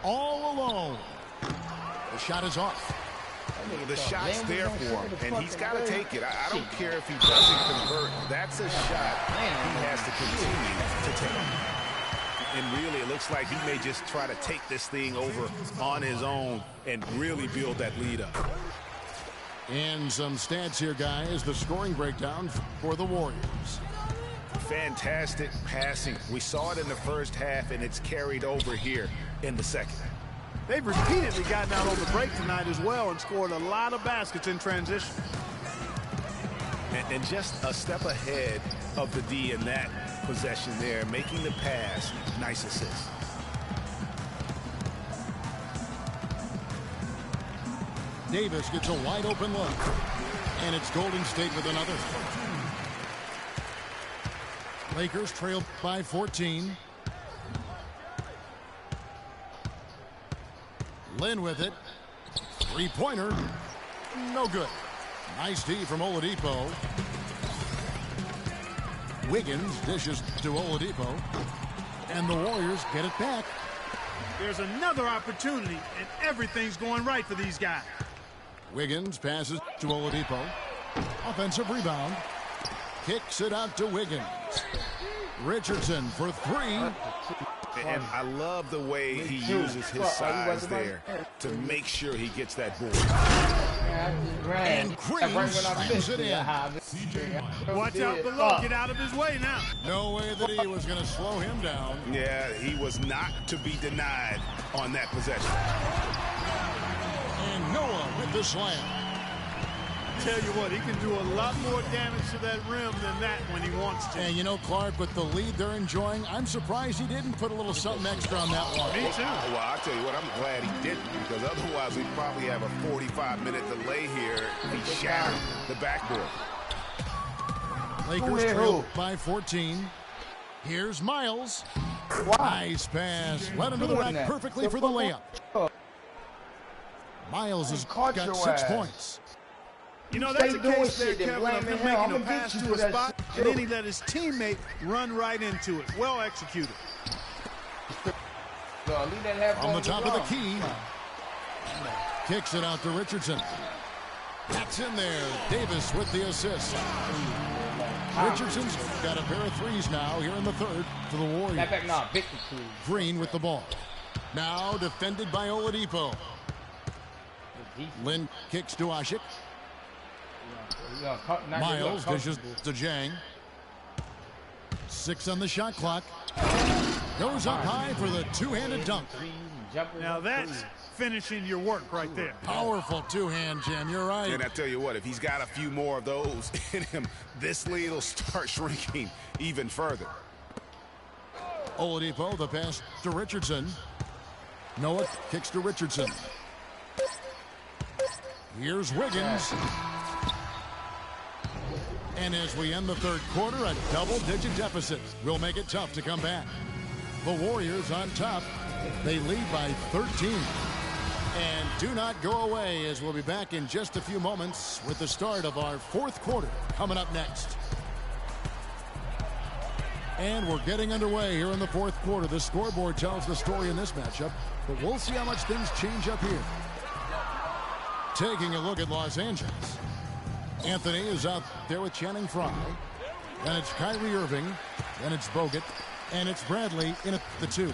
B: All alone. The shot is off.
D: The shot's there for him, and he's got to take it. I don't care if he doesn't convert. That's a shot he has to continue to take. And really, it looks like he may just try to take this thing over on his own and really build that lead up.
B: And some stats here, guys. The scoring breakdown for the Warriors.
D: Fantastic passing. We saw it in the first half, and it's carried over here in the second.
C: They've repeatedly gotten out on the break tonight as well and scored a lot of baskets in transition.
D: And just a step ahead of the D in that possession there, making the pass. Nice assist.
B: Davis gets a wide open look. And it's Golden State with another. Lakers trail by 14. Lynn with it. Three-pointer. No good. Nice D from Oladipo. Wiggins dishes to Oladipo. And the Warriors get it back.
C: There's another opportunity, and everything's going right for these guys.
B: Wiggins passes to Oladipo. Offensive rebound. Kicks it out to Wiggins. Richardson for three.
D: And I love the way he uses his size there to make sure he gets that board.
B: And Green slams it in.
C: Watch out below. Get out of his way now.
B: No way that he was going to slow him down.
D: Yeah, he was not to be denied on that possession.
B: And Noah with the slam.
C: Tell you what, he can do a lot more damage to that rim than that when he wants to.
B: And you know, Clark, with the lead they're enjoying, I'm surprised he didn't put a little something extra on that one.
C: Me too.
D: Well, I'll tell you what, I'm glad he didn't, because otherwise we'd probably have a 45-minute delay here if he shattered the backboard.
B: Lakers trail by 14. Here's Miles. Nice pass. Led into the rack perfectly for the layup. Miles has got 6 points.
C: You know, that's a case there, Kevin, of him making a pass to a spot, and then he let his teammate run right into it. Well executed.
B: On the top of the key. Kicks it out to Richardson. That's in there. Davis with the assist. Richardson's got a pair of threes now here in the third for the Warriors. Green with the ball. Now defended by Oladipo. Lynn kicks to Asik. Miles dishes to Jang. 6 on the shot clock. Goes up high for the two-handed dunk.
C: Now that's finishing your work right there.
B: Powerful two-hand jam, you're right.
D: And I tell you what, if he's got a few more of those in him, this lead will start shrinking even further.
B: Oladipo, the pass to Richardson. Noah kicks to Richardson. Here's Wiggins. And as we end the third quarter, a double-digit deficit will make it tough to come back. The Warriors on top. They lead by 13. And do not go away, as we'll be back in just a few moments with the start of our fourth quarter coming up next. And we're getting underway here in the fourth quarter. The scoreboard tells the story in this matchup, but we'll see how much things change up here. Taking a look at Los Angeles. Anthony is out there with Channing Frye. Then it's Kyrie Irving. Then it's Bogut. And it's Bradley in at the 2.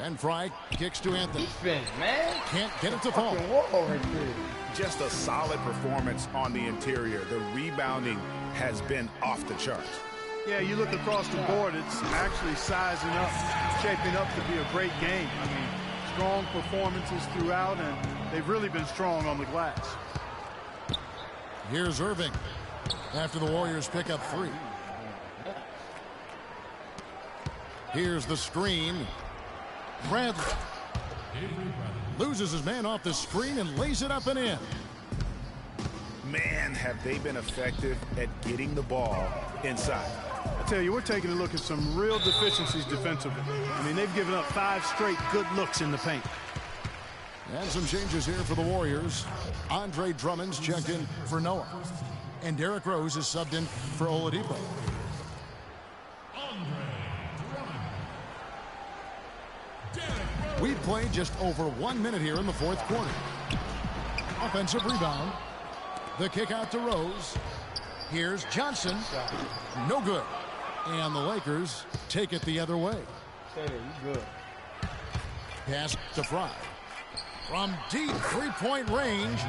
B: And Frye kicks to Anthony.
A: Defense, man.
B: Can't get it to fall.
D: Just a solid performance on the interior. The rebounding has been off the charts.
C: Yeah, you look across the board, it's actually sizing up, shaping up to be a great game. I mean, strong performances throughout, and they've really been strong on the glass.
B: Here's Irving after the Warriors pick up 3. Here's the screen. Bradley loses his man off the screen and lays it up and in.
D: Man, have they been effective at getting the ball inside.
C: I tell you, we're taking a look at some real deficiencies defensively. I mean, they've given up 5 straight good looks in the paint.
B: And some changes here for the Warriors. Andre Drummond's checked in for Noah. And Derrick Rose is subbed in for Oladipo. We've played just over 1 minute here in the fourth quarter. Offensive rebound. The kick out to Rose. Here's Johnson. No good. And the Lakers take it the other way.
A: Stay there, you good.
B: Pass to Fry. From deep three-point range.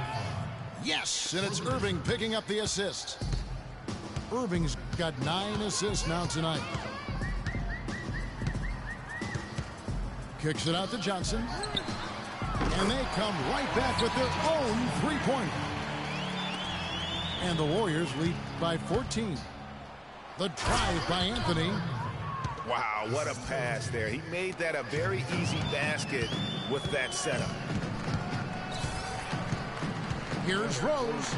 B: Yes, and it's Irving picking up the assist. Irving's got 9 assists now tonight. Kicks it out to Johnson. And they come right back with their own three-pointer. And the Warriors lead by 14. The drive by Anthony.
D: Wow, what a pass there. He made that a very easy basket with that setup.
B: Here's Rose.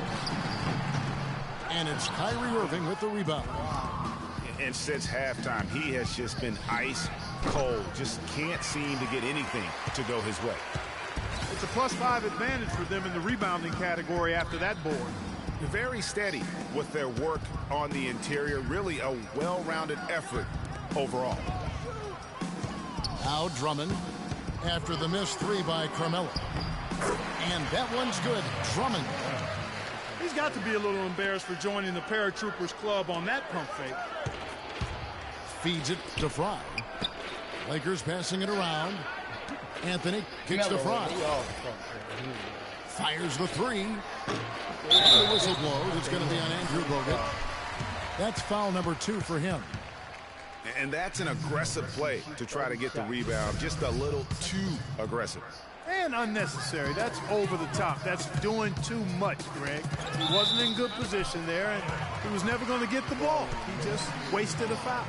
B: And it's Kyrie Irving with the rebound.
D: And since halftime, he has just been ice cold. Just can't seem to get anything to go his way.
C: It's a +5 advantage for them in the rebounding category after that board.
D: Very steady with their work on the interior. Really a well-rounded effort overall.
B: Now Drummond after the missed 3 by Carmelo. And that one's good. Drummond.
C: He's got to be a little embarrassed for joining the Paratroopers club on that pump fake.
B: Feeds it to Fry. Lakers passing it around. Anthony kicks to Fry. Fires the 3. The whistle blows. It's going to be on Andrew Bogut. That's foul number 2 for him.
D: And that's an aggressive play to try to get the rebound. Just a little too aggressive.
C: And unnecessary. That's over the top. That's doing too much, Greg. He wasn't in good position there, and he was never going to get the ball. He just wasted a foul.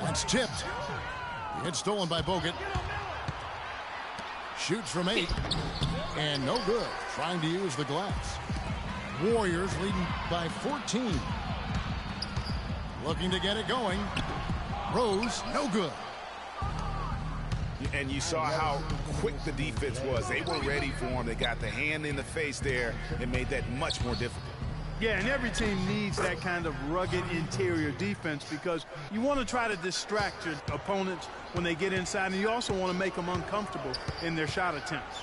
B: That's tipped. It's stolen by Bogut. Shoots from 8. And no good. Trying to use the glass. Warriors leading by 14. Looking to get it going. Rose, no good.
D: And you saw how quick the defense was. They were ready for him. They got the hand in the face there and made that much more difficult.
C: Yeah, and every team needs that kind of rugged interior defense because you want to try to distract your opponents when they get inside, and you also want to make them uncomfortable in their shot attempts.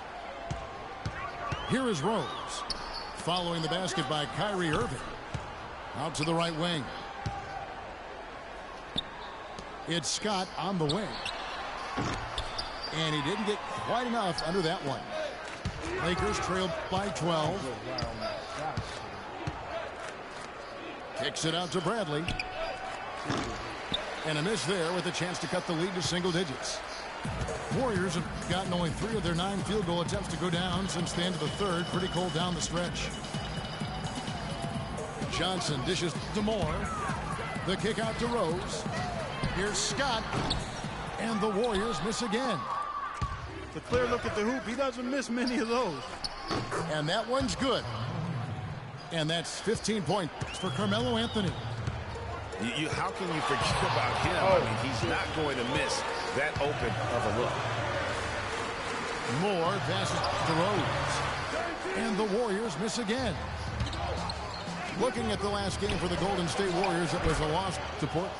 B: Here is Rose. Following the basket by Kyrie Irving. Out to the right wing. It's Scott on the wing. And he didn't get quite enough under that one. Lakers trailed by 12. Kicks it out to Bradley. And a miss there with a chance to cut the lead to single digits. Warriors have gotten only 3 of their 9 field goal attempts to go down since the end of the third. Pretty cold down the stretch. Johnson dishes to Moore. The kick out to Rose. Here's Scott. And the Warriors miss again.
C: The clear look at the hoop. He doesn't miss many of those.
B: And that one's good. And that's 15 points for Carmelo Anthony.
D: How can you forget about him? I mean, he's not going to miss that open of a look.
B: Moore passes to Rose. And the Warriors miss again. Looking at the last game for the Golden State Warriors, it was a loss to Portland.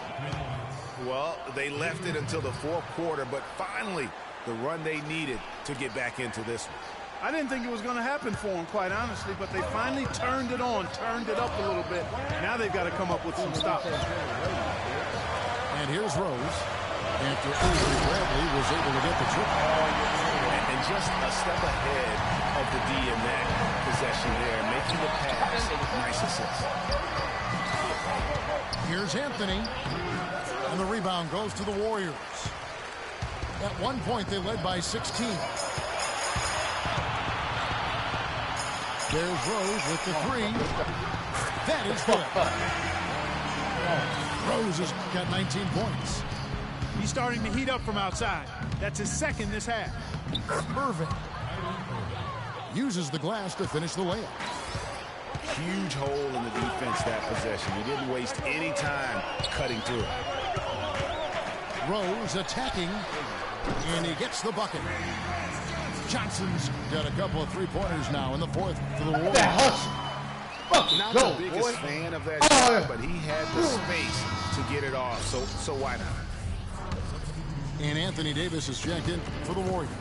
D: Well, they left it until the fourth quarter, but finally the run they needed to get back into this one.
C: I didn't think it was going to happen for them, quite honestly, but they finally turned it on, turned it up a little bit. Now they've got to come up with some stops.
B: And here's Rose. After Avery Bradley was able to get the triple.
D: And just a step ahead of the D in that possession there, making the pass. Nice assist.
B: Here's Anthony. And the rebound goes to the Warriors. At one point, they led by 16. There's Rose with the 3. That is good. Rose has got 19 points.
C: He's starting to heat up from outside. That's his second this half.
B: Irving uses the glass to finish the layup.
D: Huge hole in the defense that possession. He didn't waste any time cutting through it.
B: Rose attacking, and he gets the bucket. Johnson's got a couple of three-pointers now in the fourth for the Warriors.
D: Not the biggest fan of that shot, but he had the space to get it off, so why not?
B: And Anthony Davis is checked in for the Warriors.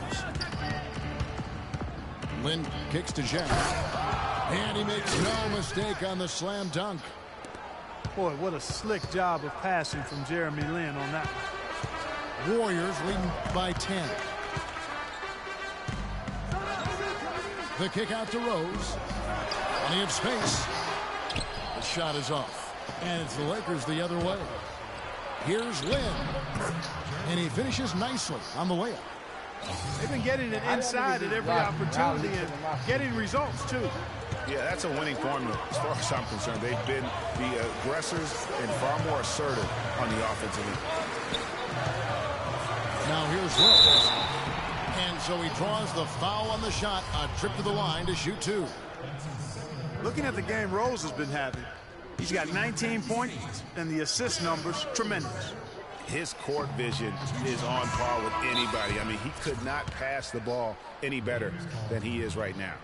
B: Lin kicks to Jack. And he makes no mistake on the slam dunk.
C: Boy, what a slick job of passing from Jeremy Lin on that one.
B: Warriors leading by 10. The kick out to Rose. Plenty of space. The shot is off. And it's the Lakers the other way. Here's Lin. And he finishes nicely on the layup.
C: They've been getting it inside at every opportunity and getting results, too.
D: Yeah, that's a winning formula as far as I'm concerned. They've been the aggressors and far more assertive on the offensive end.
B: Now here's Rose. And so he draws the foul on the shot. A trip to the line to shoot two.
C: Looking at the game Rose has been having, he's got 19 points, and the assist numbers tremendous.
D: His court vision is on par with anybody. I mean, he could not pass the ball any better than he is right now.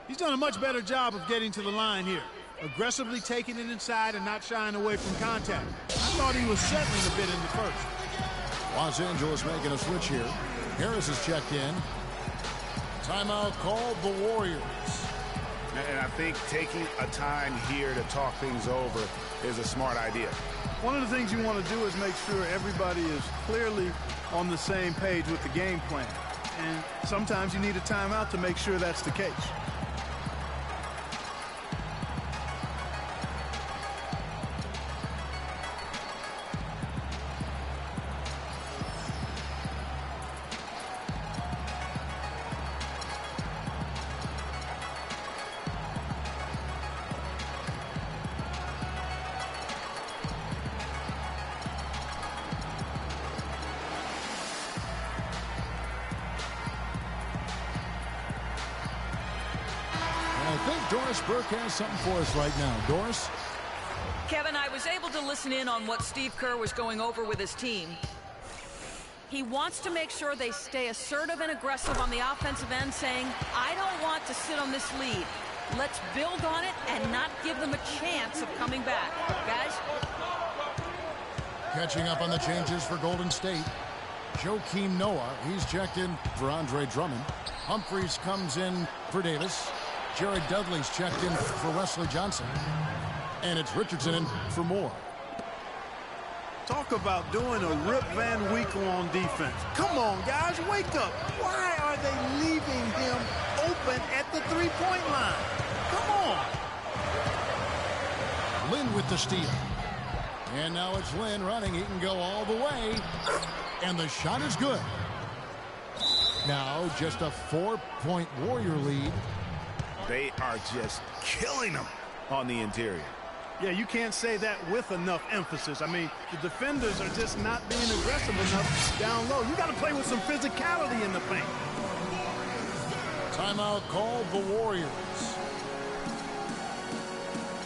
C: He's done a much better job of getting to the line here, aggressively taking it inside and not shying away from contact. I thought he was settling a bit in the first.
B: Los Angeles making a switch here. Harris is checked in. Timeout called the Warriors.
D: And I think taking a time here to talk things over is a smart idea.
C: One of the things you want to do is make sure everybody is clearly on the same page with the game plan. And sometimes you need a timeout to make sure that's the case.
B: Doris Burke has something for us right now. Doris?
E: Kevin, I was able to listen in on what Steve Kerr was going over with his team. He wants to make sure they stay assertive and aggressive on the offensive end, saying, I don't want to sit on this lead. Let's build on it and not give them a chance of coming back. Guys?
B: Catching up on the changes for Golden State. Joakim Noah, he's checked in for Andre Drummond. Humphries comes in for Davis. Jared Dudley's checked in for Wesley Johnson. And it's Richardson in for Moore.
C: Talk about doing a Rip Van Winkle on defense. Come on, guys, wake up. Why are they leaving him open at the three-point line? Come on.
B: Lin with the steal. And now it's Lin running. He can go all the way. And the shot is good. Now just a 4-point Warrior lead.
D: They are just killing them on the interior.
C: Yeah, you can't say that with enough emphasis. I mean, the defenders are just not being aggressive enough down low. You got to play with some physicality in the paint.
B: Timeout called the Warriors.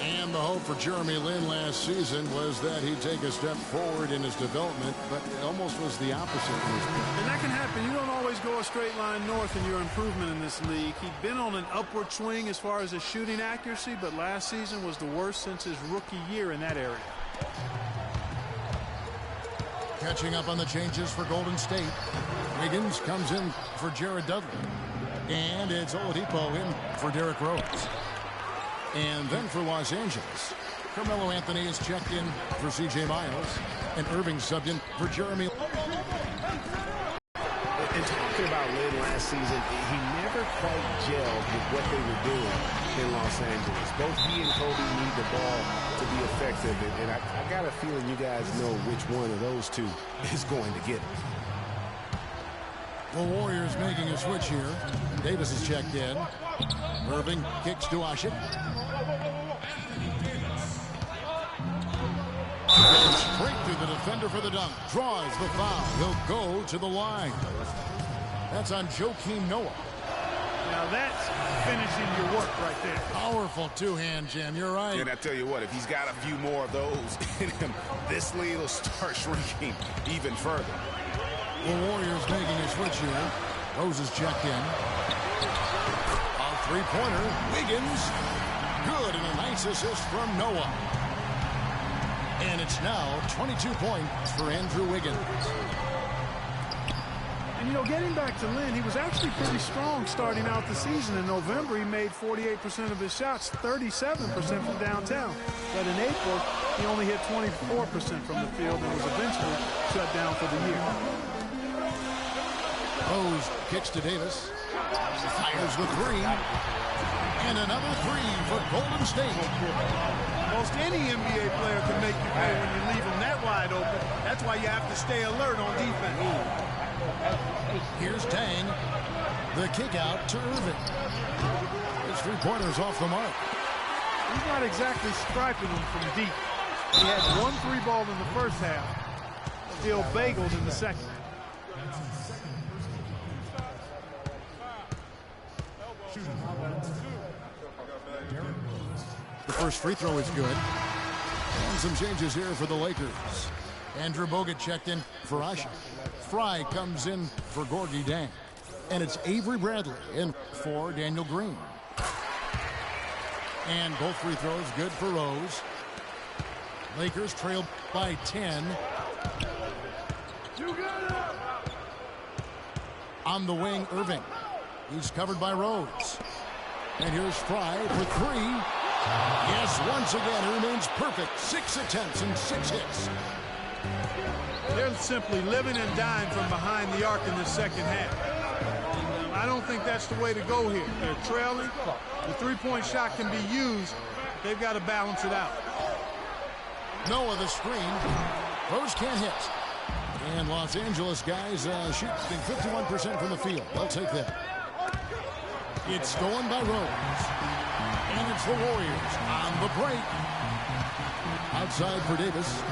B: And the hope for Jeremy Lin last season was that he'd take a step forward in his development, but it almost was the opposite.
C: And that can happen. You don't always go a straight line north in your improvement in this league. He'd been on an upward swing as far as his shooting accuracy, but last season was the worst since his rookie year in that area.
B: Catching up on the changes for Golden State. Wiggins comes in for Jared Dudley. And it's Oladipo in for Derrick Rose. And then for Los Angeles, Carmelo Anthony is checked in for C.J. Miles, and Irving subbed in for Jeremy.
D: And talking about Lin last season, he never quite gelled with what they were doing in Los Angeles. Both he and Kobe need the ball to be effective, and I got a feeling you guys know which one of those two is going to get it.
B: The Warriors making a switch here. Davis is checked in. Irving kicks to Ashik. Goes straight through the defender for the dunk. Draws the foul. He'll go to the line. That's on Joakim Noah.
C: Now that's finishing your work right there.
B: Powerful two-hand jam. You're right.
D: And I tell you what, if he's got a few more of those in him, this lead will start shrinking even further.
B: The Warriors making a switch here. Rose is checked in. A three-pointer. Wiggins. Good, and a nice assist from Noah. And it's now 22 points for Andrew Wiggins.
C: And, you know, getting back to Lynn, he was actually pretty strong starting out the season. In November, he made 48% of his shots, 37% from downtown. But in April, he only hit 24% from the field and was eventually shut down for the year.
B: Rose kicks to Davis. Fires the three. And another three for Golden State.
C: Most any NBA player can make you pay when you leave them that wide open. That's why you have to stay alert on defense.
B: Here's Tang. The kick out to Irving. His three-pointer's off the mark.
C: He's not exactly striping them from deep. He had 1 3-ball in the first half. Still bageled in the second.
B: The first free throw is good. And some changes here for the Lakers. Andrew Bogut checked in for Usher. Fry comes in for Gorgui Dieng. And it's Avery Bradley in for Daniel Green. And both free throws good for Rose. Lakers trail by 10. On the wing, Irving. He's covered by Rose. And here's Fry for three. Yes, once again, he remains perfect. 6 attempts and 6 hits.
C: They're simply living and dying from behind the arc in the second half. I don't think that's the way to go here. They're trailing. The three-point shot can be used. They've got to balance it out.
B: Noah the screen. Rose can't hit. And Los Angeles guys shooting 51% from the field. They'll take that. It's stolen by Rose. And it's the Warriors on the break. Outside for Davis.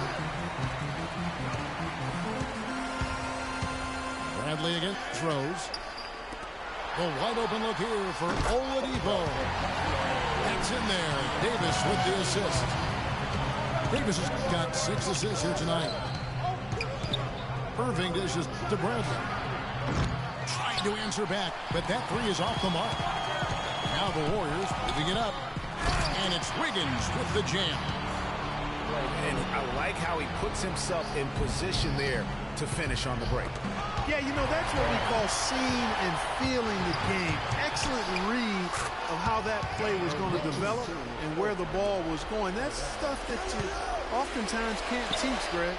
B: Bradley against Rose. The wide open look here for Oladipo. That's in there. Davis with the assist. Davis has got 6 assists here tonight. Irving dishes to Bradley. Trying to answer back, but that three is off the mark. Now the Warriors moving it up. And it's Wiggins with the jam.
D: And I like how he puts himself in position there to finish on the break.
C: Yeah, you know, that's what we call seeing and feeling the game. Excellent read of how that play was going to develop and where the ball was going. That's stuff that you oftentimes can't teach, Greg.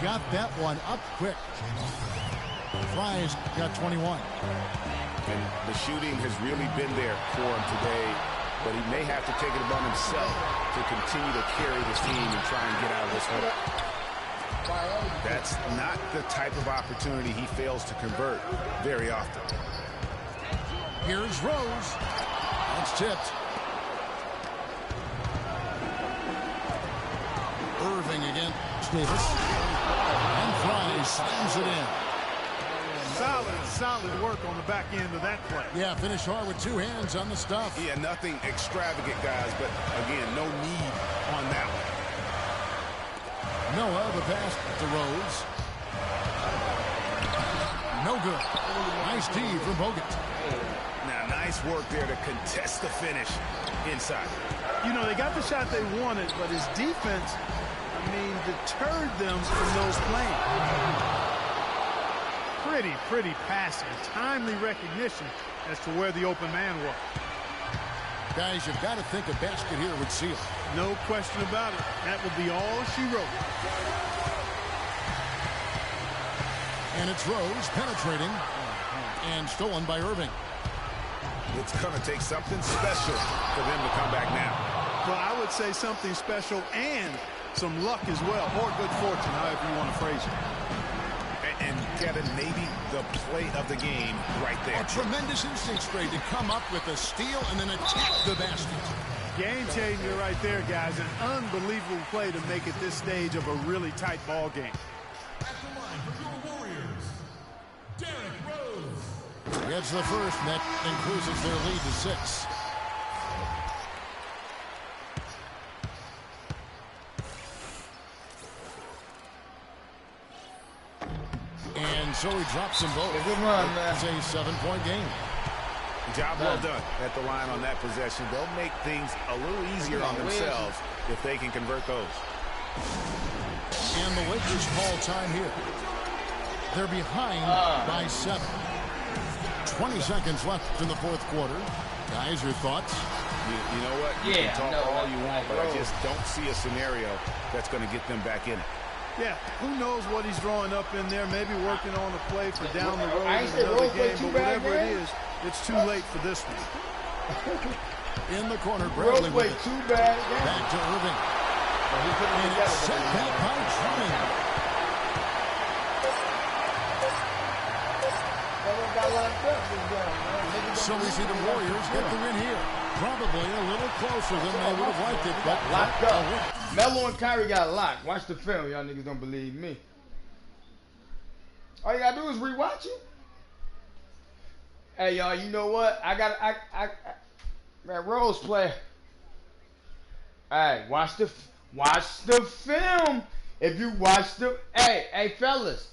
B: Got that one up quick. Fry's got 21.
D: And the shooting has really been there for him today, but he may have to take it upon himself to continue to carry this team and try and get out of this hole. That's not the type of opportunity he fails to convert very often.
B: Here's Rose. That's tipped. Irving against Davis. And Fry slams it in.
C: Solid work on the back end of that play.
B: Yeah, finish hard with 2 hands on the stuff.
D: Yeah, nothing extravagant, guys, but again, no need on that one.
B: Noah, the pass to Rose. No good. Nice D from Bogut.
D: Now, nice work there to contest the finish inside.
C: You know, they got the shot they wanted, but his defense, deterred them from those plays. Pretty passing. Timely recognition as to where the open man was.
B: Guys, you've got to think a basket here would seal.
C: No question about it. That would be all she wrote.
B: And it's Rose penetrating and stolen by Irving.
D: It's going to take something special for them to come back now.
C: Well, I would say something special and some luck as well, or good fortune, however you want to phrase it.
D: And Kevin, maybe the play of the game right there.
B: A tremendous instinct grade to come up with a steal and then attack the basket.
C: Game changer right there, guys. An unbelievable play to make it this stage of a really tight ball game.
B: At the line for your Warriors, Derrick Rose. Gets the first, and that increases their lead to 6. And so he drops them both.
A: Good run, man.
B: It's a 7-point game.
D: Job well done at the line on that possession. They'll make things a little easier on themselves if they can convert those.
B: And the Lakers call time here. They're behind by 7. 20 seconds left in the fourth quarter. Guys, your thoughts?
D: You know what? You can talk all you want, but I just don't see a scenario that's going to get them back in it.
C: Yeah, who knows what he's drawing up in there, maybe working on a play for down the road
A: I
C: in
A: ain't
C: another
A: said
C: game, but whatever it is, it's too late for this one.
B: In the corner, Bradley with it.
A: Too bad.
B: Back to Irving.
A: He put it
B: And
A: together,
B: it's set back by Drummond. So we see the Warriors get the win here. Probably a little closer than they would have liked it, but
A: locked up. Melo and Kyrie got locked. Watch the film. Y'all niggas don't believe me. All you gotta do is rewatch it. Hey, y'all, you know what? Man, Rose play. Hey, watch the film. If you watch the, hey, fellas,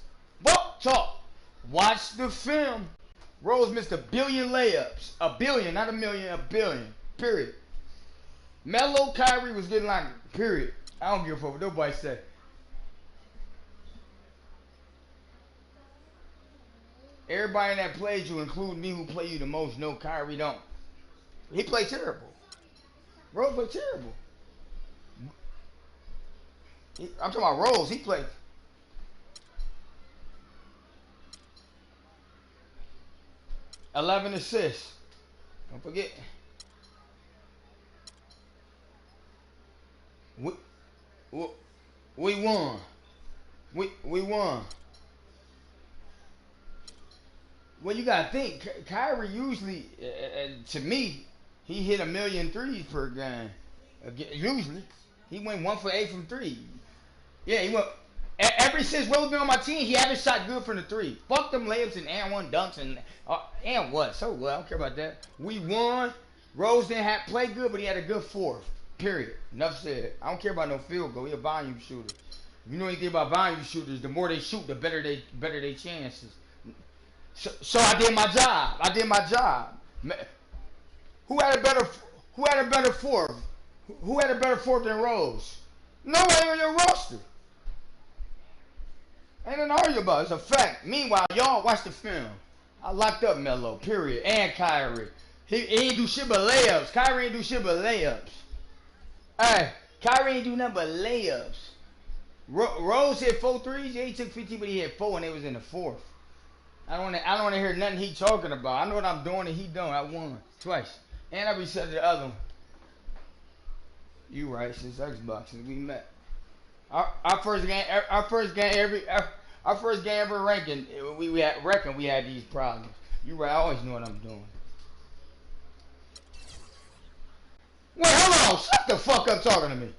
A: talk. Watch the film. Rose missed 1 billion layups. 1 billion, not a million, 1 billion. Period. Melo, Kyrie was getting like, period. I don't give a fuck what nobody say. Everybody that played you, including me who play you the most, know Kyrie don't. He played terrible. Rose played terrible. I'm talking about Rose. He played. $11 assists. Don't forget. We won. We won. Well, you gotta think. Kyrie usually, to me, he hit 1 million threes per game. Usually, he went 1 for 8 from 3. Yeah, he went. Ever since Rose been on my team, he haven't shot good from the 3. Fuck them layups and one dunks and what? So what? I don't care about that. We won. Rose didn't have play good, but he had a good 4th. Period. Enough said. I don't care about no field goal. He a volume shooter. You know anything about volume shooters? The more they shoot, the better they chances. So I did my job. Who had a better 4th? Who had a better 4th than Rose? Nobody on your roster. Ain't nothing to argue about. It's a fact. Meanwhile, y'all watch the film. I locked up Melo, period, and Kyrie. He ain't do shit but layups. Kyrie ain't do shit but layups. Hey, Kyrie ain't do nothing but layups. Rose hit 4 threes. Yeah, he took 15, but he hit 4 and it was in the 4th. I don't want to hear nothing he talking about. I know what I'm doing and he don't. I won twice, and I reset the other one. You right? Since Xbox, since we met. Our first game ever ranking, we had these problems. You right, I always know what I'm doing. Wait, hold on, shut the fuck up talking to me.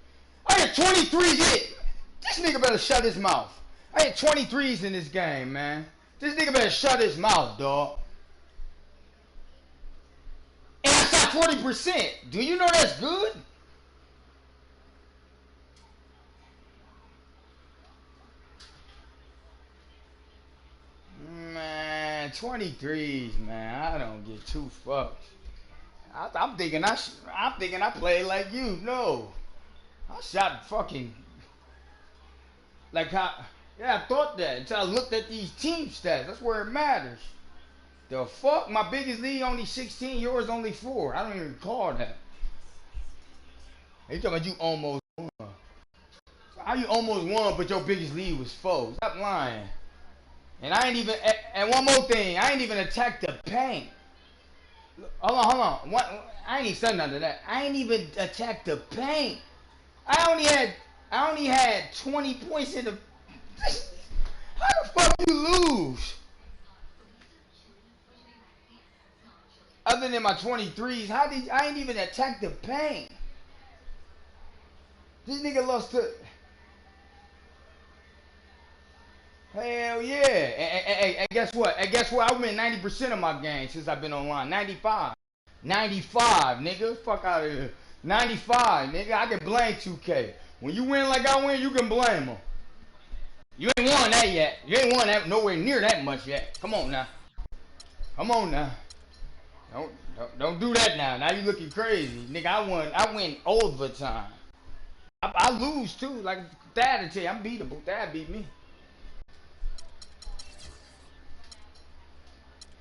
A: I had 23s hit. This nigga better shut his mouth. I had 23s in this game, man. This nigga better shut his mouth, dog. And I shot 40%. Do you know that's good? Man, 23s, man. I don't get 2 fucks. I'm thinking I played like you. No, I shot fucking like how. Yeah, I thought that until I looked at these team stats. That's where it matters. The fuck, my biggest lead only 16. Yours only 4. I don't even call that. You talking about you almost won? How you almost won, but your biggest lead was 4? Stop lying. And I ain't even. And one more thing, I ain't even attacked the paint. Hold on. I ain't even said none of that. I ain't even attacked the paint. I only had 20 points in the. How the fuck you lose? Other than my 23s, I ain't even attacked the paint. This nigga lost to. Hell yeah. And guess what? I win 90% of my games since I've been online. 95. 95, nigga. Fuck out of here. 95, nigga. I can blame 2K. When you win like I win, you can blame them. You ain't won that yet. You ain't won that nowhere near that much yet. Come on now. Don't do that now. Now you looking crazy, nigga. I win overtime. I lose too. Like Dad will tell you, I'm beatable. Dad beat me.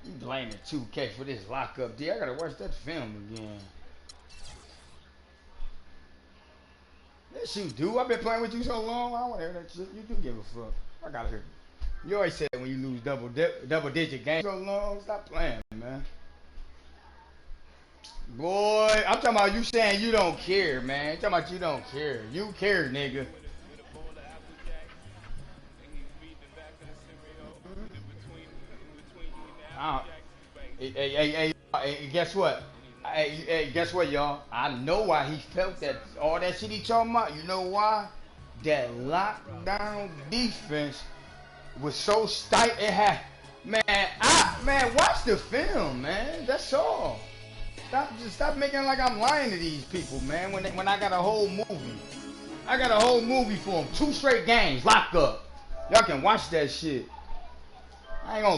A: You blaming 2K for this lockup, D. I gotta watch that film again. Yes, you do. I've been playing with you so long. I don't want to hear that shit. You do give a fuck. I gotta hear. You always said when you lose double digit games so long, stop playing, man. Boy, I'm talking about you saying you don't care, man. I'm talking about you don't care. You care, nigga. Hey, guess what? Hey, guess what, y'all? I know why he felt that. All that shit he talking about. You know why? That lockdown defense was so tight. It had, man, watch the film, man. That's all. Stop making like I'm lying to these people, man. When I got a whole movie, I got a whole movie for them. 2 straight games, locked up. Y'all can watch that shit. I ain't gonna